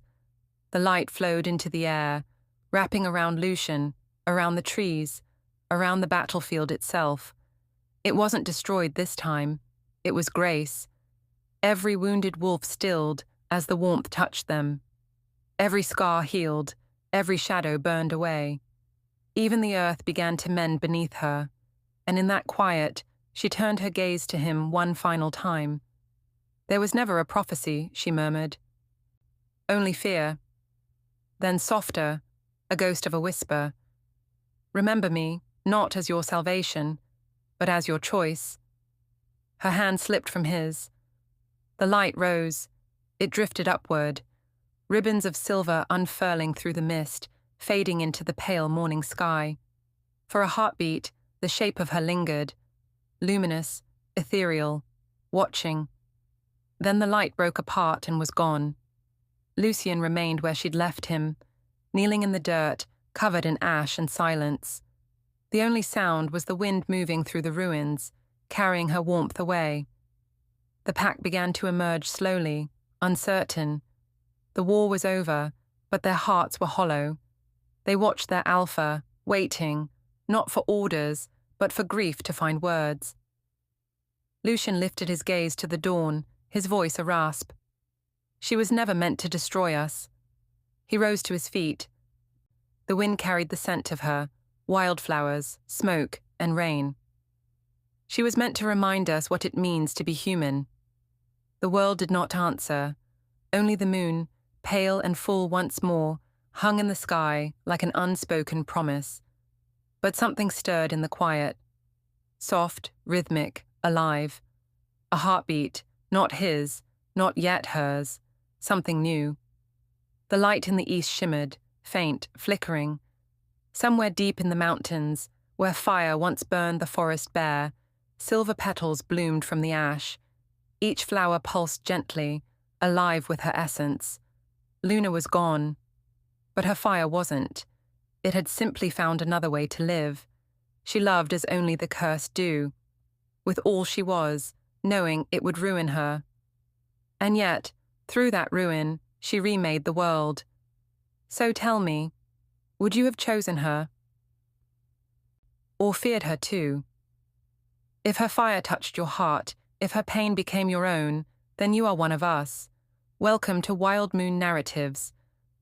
The light flowed into the air, wrapping around Lucian, around the trees, around the battlefield itself. It wasn't destroyed this time. It was grace. Every wounded wolf stilled as the warmth touched them. Every scar healed, every shadow burned away. Even the earth began to mend beneath her, and in that quiet, she turned her gaze to him one final time. There was never a prophecy, she murmured. Only fear. Then softer, a ghost of a whisper. Remember me, not as your salvation, but as your choice. Her hand slipped from his. The light rose. It drifted upward. ribbons of silver unfurling through the mist, fading into the pale morning sky. For a heartbeat, the shape of her lingered, luminous, ethereal, watching. Then the light broke apart and was gone. Lucian remained where she'd left him, kneeling in the dirt, covered in ash and silence. The only sound was the wind moving through the ruins, carrying her warmth away. The pack began to emerge slowly, uncertain. The war was over, but their hearts were hollow. They watched their alpha, waiting, not for orders, but for grief to find words. Lucian lifted his gaze to the dawn, his voice a rasp. She was never meant to destroy us. He rose to his feet. The wind carried the scent of her, wildflowers, smoke, and rain. She was meant to remind us what it means to be human. The world did not answer. Only the moon, pale and full once more, hung in the sky like an unspoken promise. But something stirred in the quiet. Soft, rhythmic, alive. A heartbeat, not his, not yet hers. Something new. The light in the east shimmered, faint, flickering. Somewhere deep in the mountains, where fire once burned the forest bare, silver petals bloomed from the ash. Each flower pulsed gently, alive with her essence. Luna was gone. But her fire wasn't. It had simply found another way to live. She loved as only the cursed do, with all she was, knowing it would ruin her. And yet, through that ruin, she remade the world. So tell me, would you have chosen her? Or feared her too? If her fire touched your heart, if her pain became your own, then you are one of us. Welcome to Wild Moon Narratives,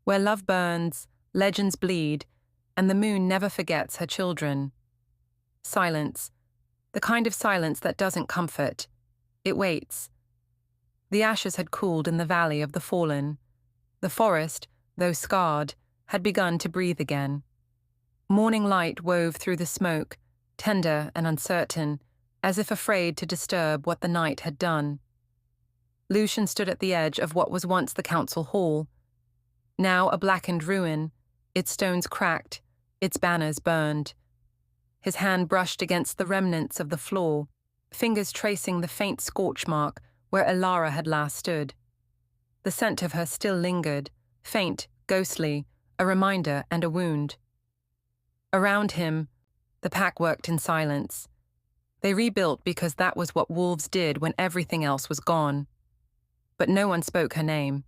where love burns, legends bleed, and the moon never forgets her children. Silence. The kind of silence that doesn't comfort. It waits. The ashes had cooled in the valley of the fallen. The forest, though scarred, had begun to breathe again. Morning light wove through the smoke, tender and uncertain, as if afraid to disturb what the night had done. Lucian stood at the edge of what was once the council hall. Now a blackened ruin, its stones cracked, its banners burned. His hand brushed against the remnants of the floor, fingers tracing the faint scorch mark where Elara had last stood. The scent of her still lingered, faint, ghostly, a reminder and a wound. Around him, the pack worked in silence. They rebuilt because that was what wolves did when everything else was gone. But no one spoke her name.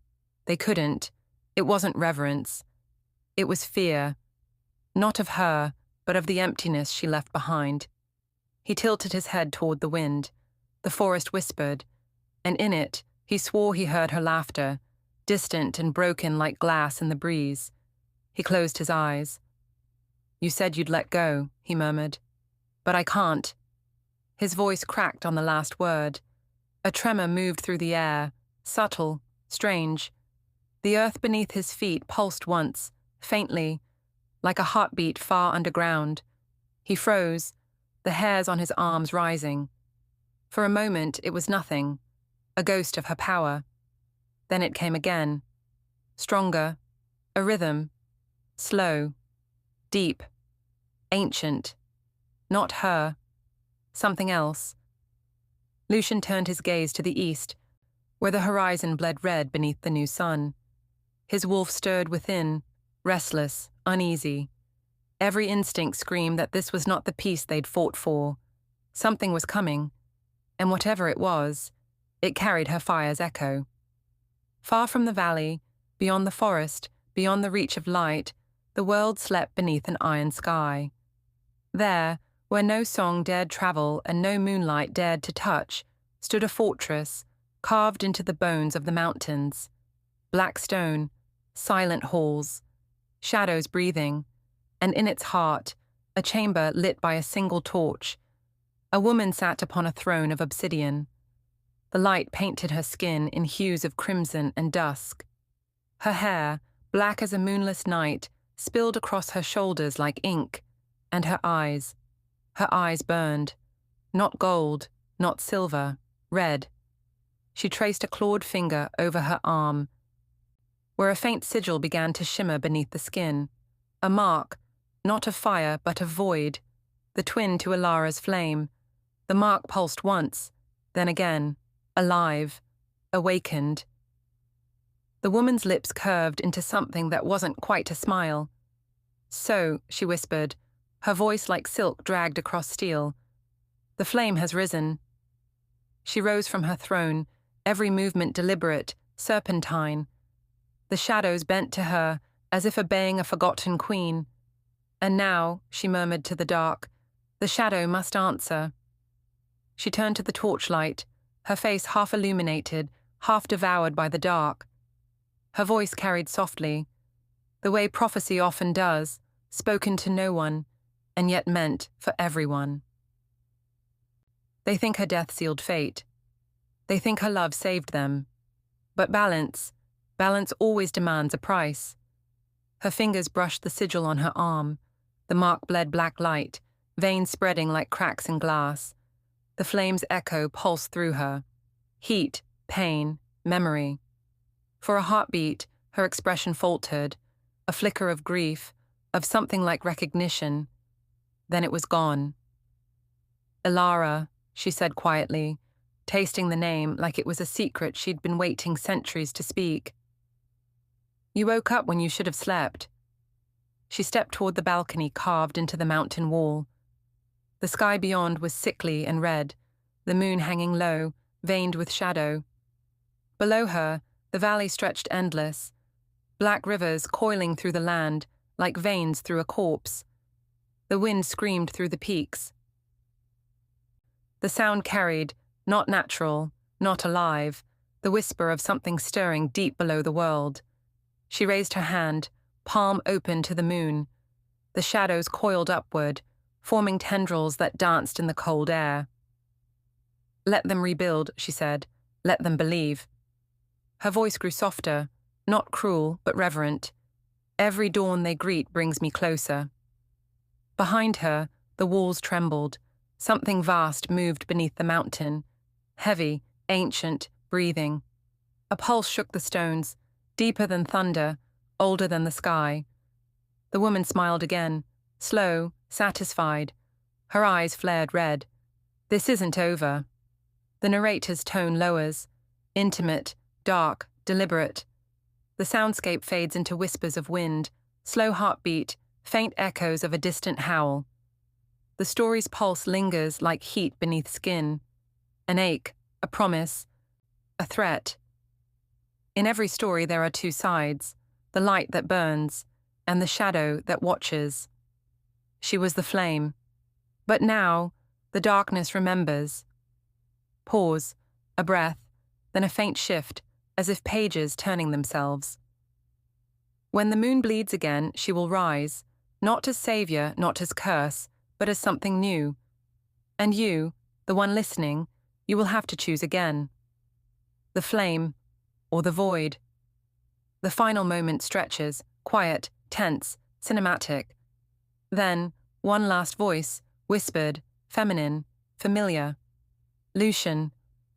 They couldn't. It wasn't reverence. It was fear. Not of her, but of the emptiness she left behind. He tilted his head toward the wind. The forest whispered, and in it, he swore he heard her laughter, distant and broken like glass in the breeze. He closed his eyes. "You said you'd let go," he murmured. "But I can't." His voice cracked on the last word. A tremor moved through the air, subtle, strange. The earth beneath his feet pulsed once, faintly, like a heartbeat far underground. He froze, the hairs on his arms rising. For a moment it was nothing, a ghost of her power. Then it came again. Stronger, a rhythm, slow, deep, ancient. Not her. Something else. Lucian turned his gaze to the east, where the horizon bled red beneath the new sun. His wolf stirred within, restless, uneasy. Every instinct screamed that this was not the peace they'd fought for. Something was coming, and whatever it was, it carried her fire's echo. Far from the valley, beyond the forest, beyond the reach of light, the world slept beneath an iron sky. There, where no song dared travel and no moonlight dared to touch, stood a fortress, carved into the bones of the mountains. Black stone, silent halls, shadows breathing, and in its heart, a chamber lit by a single torch. A woman sat upon a throne of obsidian. The light painted her skin in hues of crimson and dusk. Her hair, black as a moonless night, spilled across her shoulders like ink, and her eyes burned. Not gold, not silver, red. She traced a clawed finger over her arm. where a faint sigil began to shimmer beneath the skin. A mark, not of fire but of void, the twin to Elara's flame. The mark pulsed once, then again, alive, awakened. The woman's lips curved into something that wasn't quite a smile. "So," she whispered, her voice like silk dragged across steel. "The flame has risen." She rose from her throne, every movement deliberate, serpentine. The shadows bent to her, as if obeying a forgotten queen. "And now," she murmured to the dark, "the shadow must answer." She turned to the torchlight, her face half illuminated, half devoured by the dark. Her voice carried softly, the way prophecy often does, spoken to no one, and yet meant for everyone. They think her death sealed fate. They think her love saved them. But balance always demands a price. Her fingers brushed the sigil on her arm. The mark bled black light, veins spreading like cracks in glass. The flame's echo pulsed through her. Heat, pain, memory. For a heartbeat, her expression faltered, a flicker of grief, of something like recognition. Then it was gone. "Elara," she said quietly, tasting the name like it was a secret she'd been waiting centuries to speak. "You woke up when you should have slept." She stepped toward the balcony carved into the mountain wall. The sky beyond was sickly and red, the moon hanging low, veined with shadow. Below her, the valley stretched endless, black rivers coiling through the land like veins through a corpse. The wind screamed through the peaks. The sound carried, not natural, not alive, the whisper of something stirring deep below the world. She raised her hand, palm open to the moon. The shadows coiled upward, forming tendrils that danced in the cold air. "Let them rebuild," she said. "Let them believe." Her voice grew softer, not cruel, but reverent. "Every dawn they greet brings me closer." Behind her, the walls trembled. Something vast moved beneath the mountain, heavy, ancient, breathing. A pulse shook the stones, deeper than thunder, older than the sky. The woman smiled again, slow, satisfied. Her eyes flared red. "This isn't over." The narrator's tone lowers, intimate, dark, deliberate. The soundscape fades into whispers of wind, slow heartbeat, faint echoes of a distant howl. The story's pulse lingers like heat beneath skin. An ache, a promise, a threat. In every story there are two sides, the light that burns, and the shadow that watches. She was the flame. But now, the darkness remembers. Pause, a breath, then a faint shift, as if pages turning themselves. When the moon bleeds again, she will rise, not as savior, not as curse, but as something new. And you, the one listening, you will have to choose again. The flame, or the void. The final moment stretches, quiet, tense, cinematic. Then, one last voice, whispered, feminine, familiar. Lucian,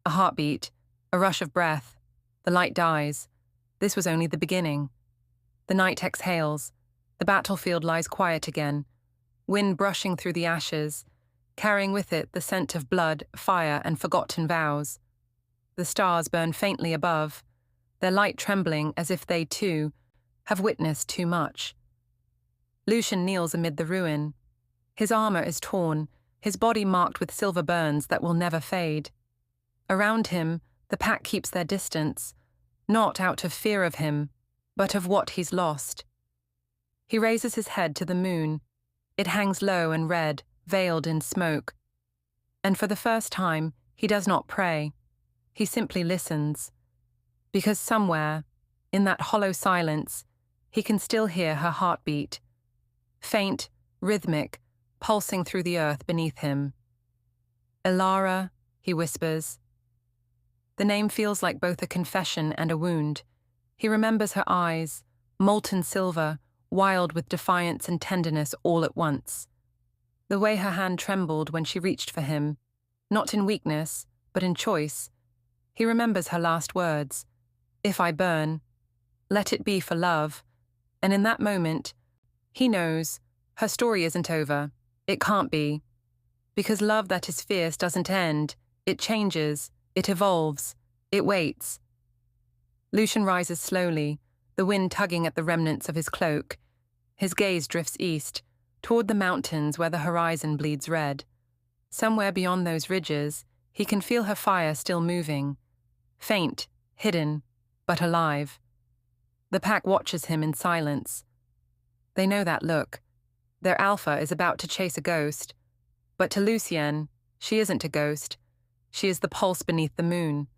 a heartbeat, a rush of breath. The light dies. This was only the beginning. The night exhales. The battlefield lies quiet again. Wind brushing through the ashes, carrying with it the scent of blood, fire, and forgotten vows. The stars burn faintly above, their light trembling as if they, too, have witnessed too much. Lucian kneels amid the ruin. His armor is torn, his body marked with silver burns that will never fade. Around him, the pack keeps their distance, not out of fear of him, but of what he's lost. He raises his head to the moon. It hangs low and red, veiled in smoke. And for the first time, he does not pray. He simply listens. Because somewhere, in that hollow silence, he can still hear her heartbeat. Faint, rhythmic, pulsing through the earth beneath him. "Elara," he whispers. The name feels like both a confession and a wound. He remembers her eyes, molten silver, wild with defiance and tenderness all at once. The way her hand trembled when she reached for him, not in weakness, but in choice. He remembers her last words, "If I burn." Let it be for love. And in that moment, he knows her story isn't over. It can't be. Because love that is fierce doesn't end. It changes. It evolves. It waits. Lucian rises slowly, the wind tugging at the remnants of his cloak. His gaze drifts east, toward the mountains where the horizon bleeds red. Somewhere beyond those ridges, he can feel her fire still moving. Faint, hidden, but alive. The pack watches him in silence. They know that look. Their alpha is about to chase a ghost. But to Lucian, she isn't a ghost. She is the pulse beneath the moon,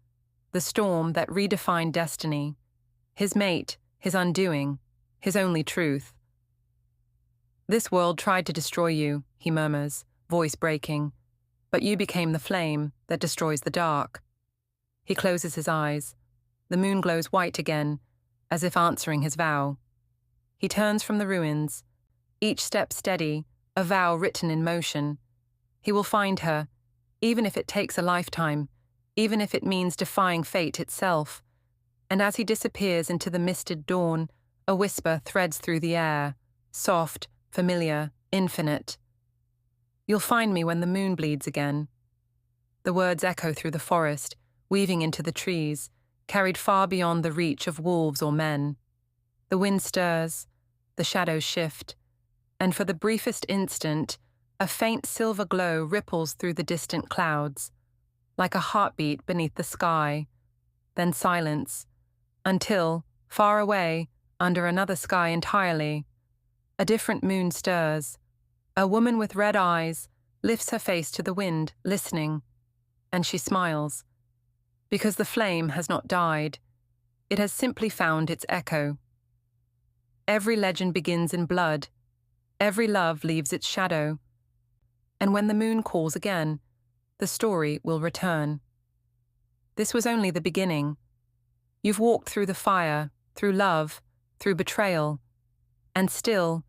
the storm that redefined destiny. His mate, his undoing, his only truth. This world tried to destroy you, he murmurs, voice breaking. But you became the flame that destroys the dark. He closes his eyes. The moon glows white again, as if answering his vow. He turns from the ruins, each step steady, a vow written in motion. He will find her, even if it takes a lifetime, even if it means defying fate itself. And as he disappears into the misted dawn, a whisper threads through the air, soft, familiar, infinite. You'll find me when the moon bleeds again. The words echo through the forest, weaving into the trees, carried far beyond the reach of wolves or men. The wind stirs, the shadows shift, and for the briefest instant, a faint silver glow ripples through the distant clouds, like a heartbeat beneath the sky, then silence, until, far away, under another sky entirely, a different moon stirs. A woman with red eyes lifts her face to the wind, listening, and she smiles. Because the flame has not died, it has simply found its echo. Every legend begins in blood. Every love leaves its shadow. And when the moon calls again, the story will return. This was only the beginning. You've walked through the fire, through love, through betrayal, and still,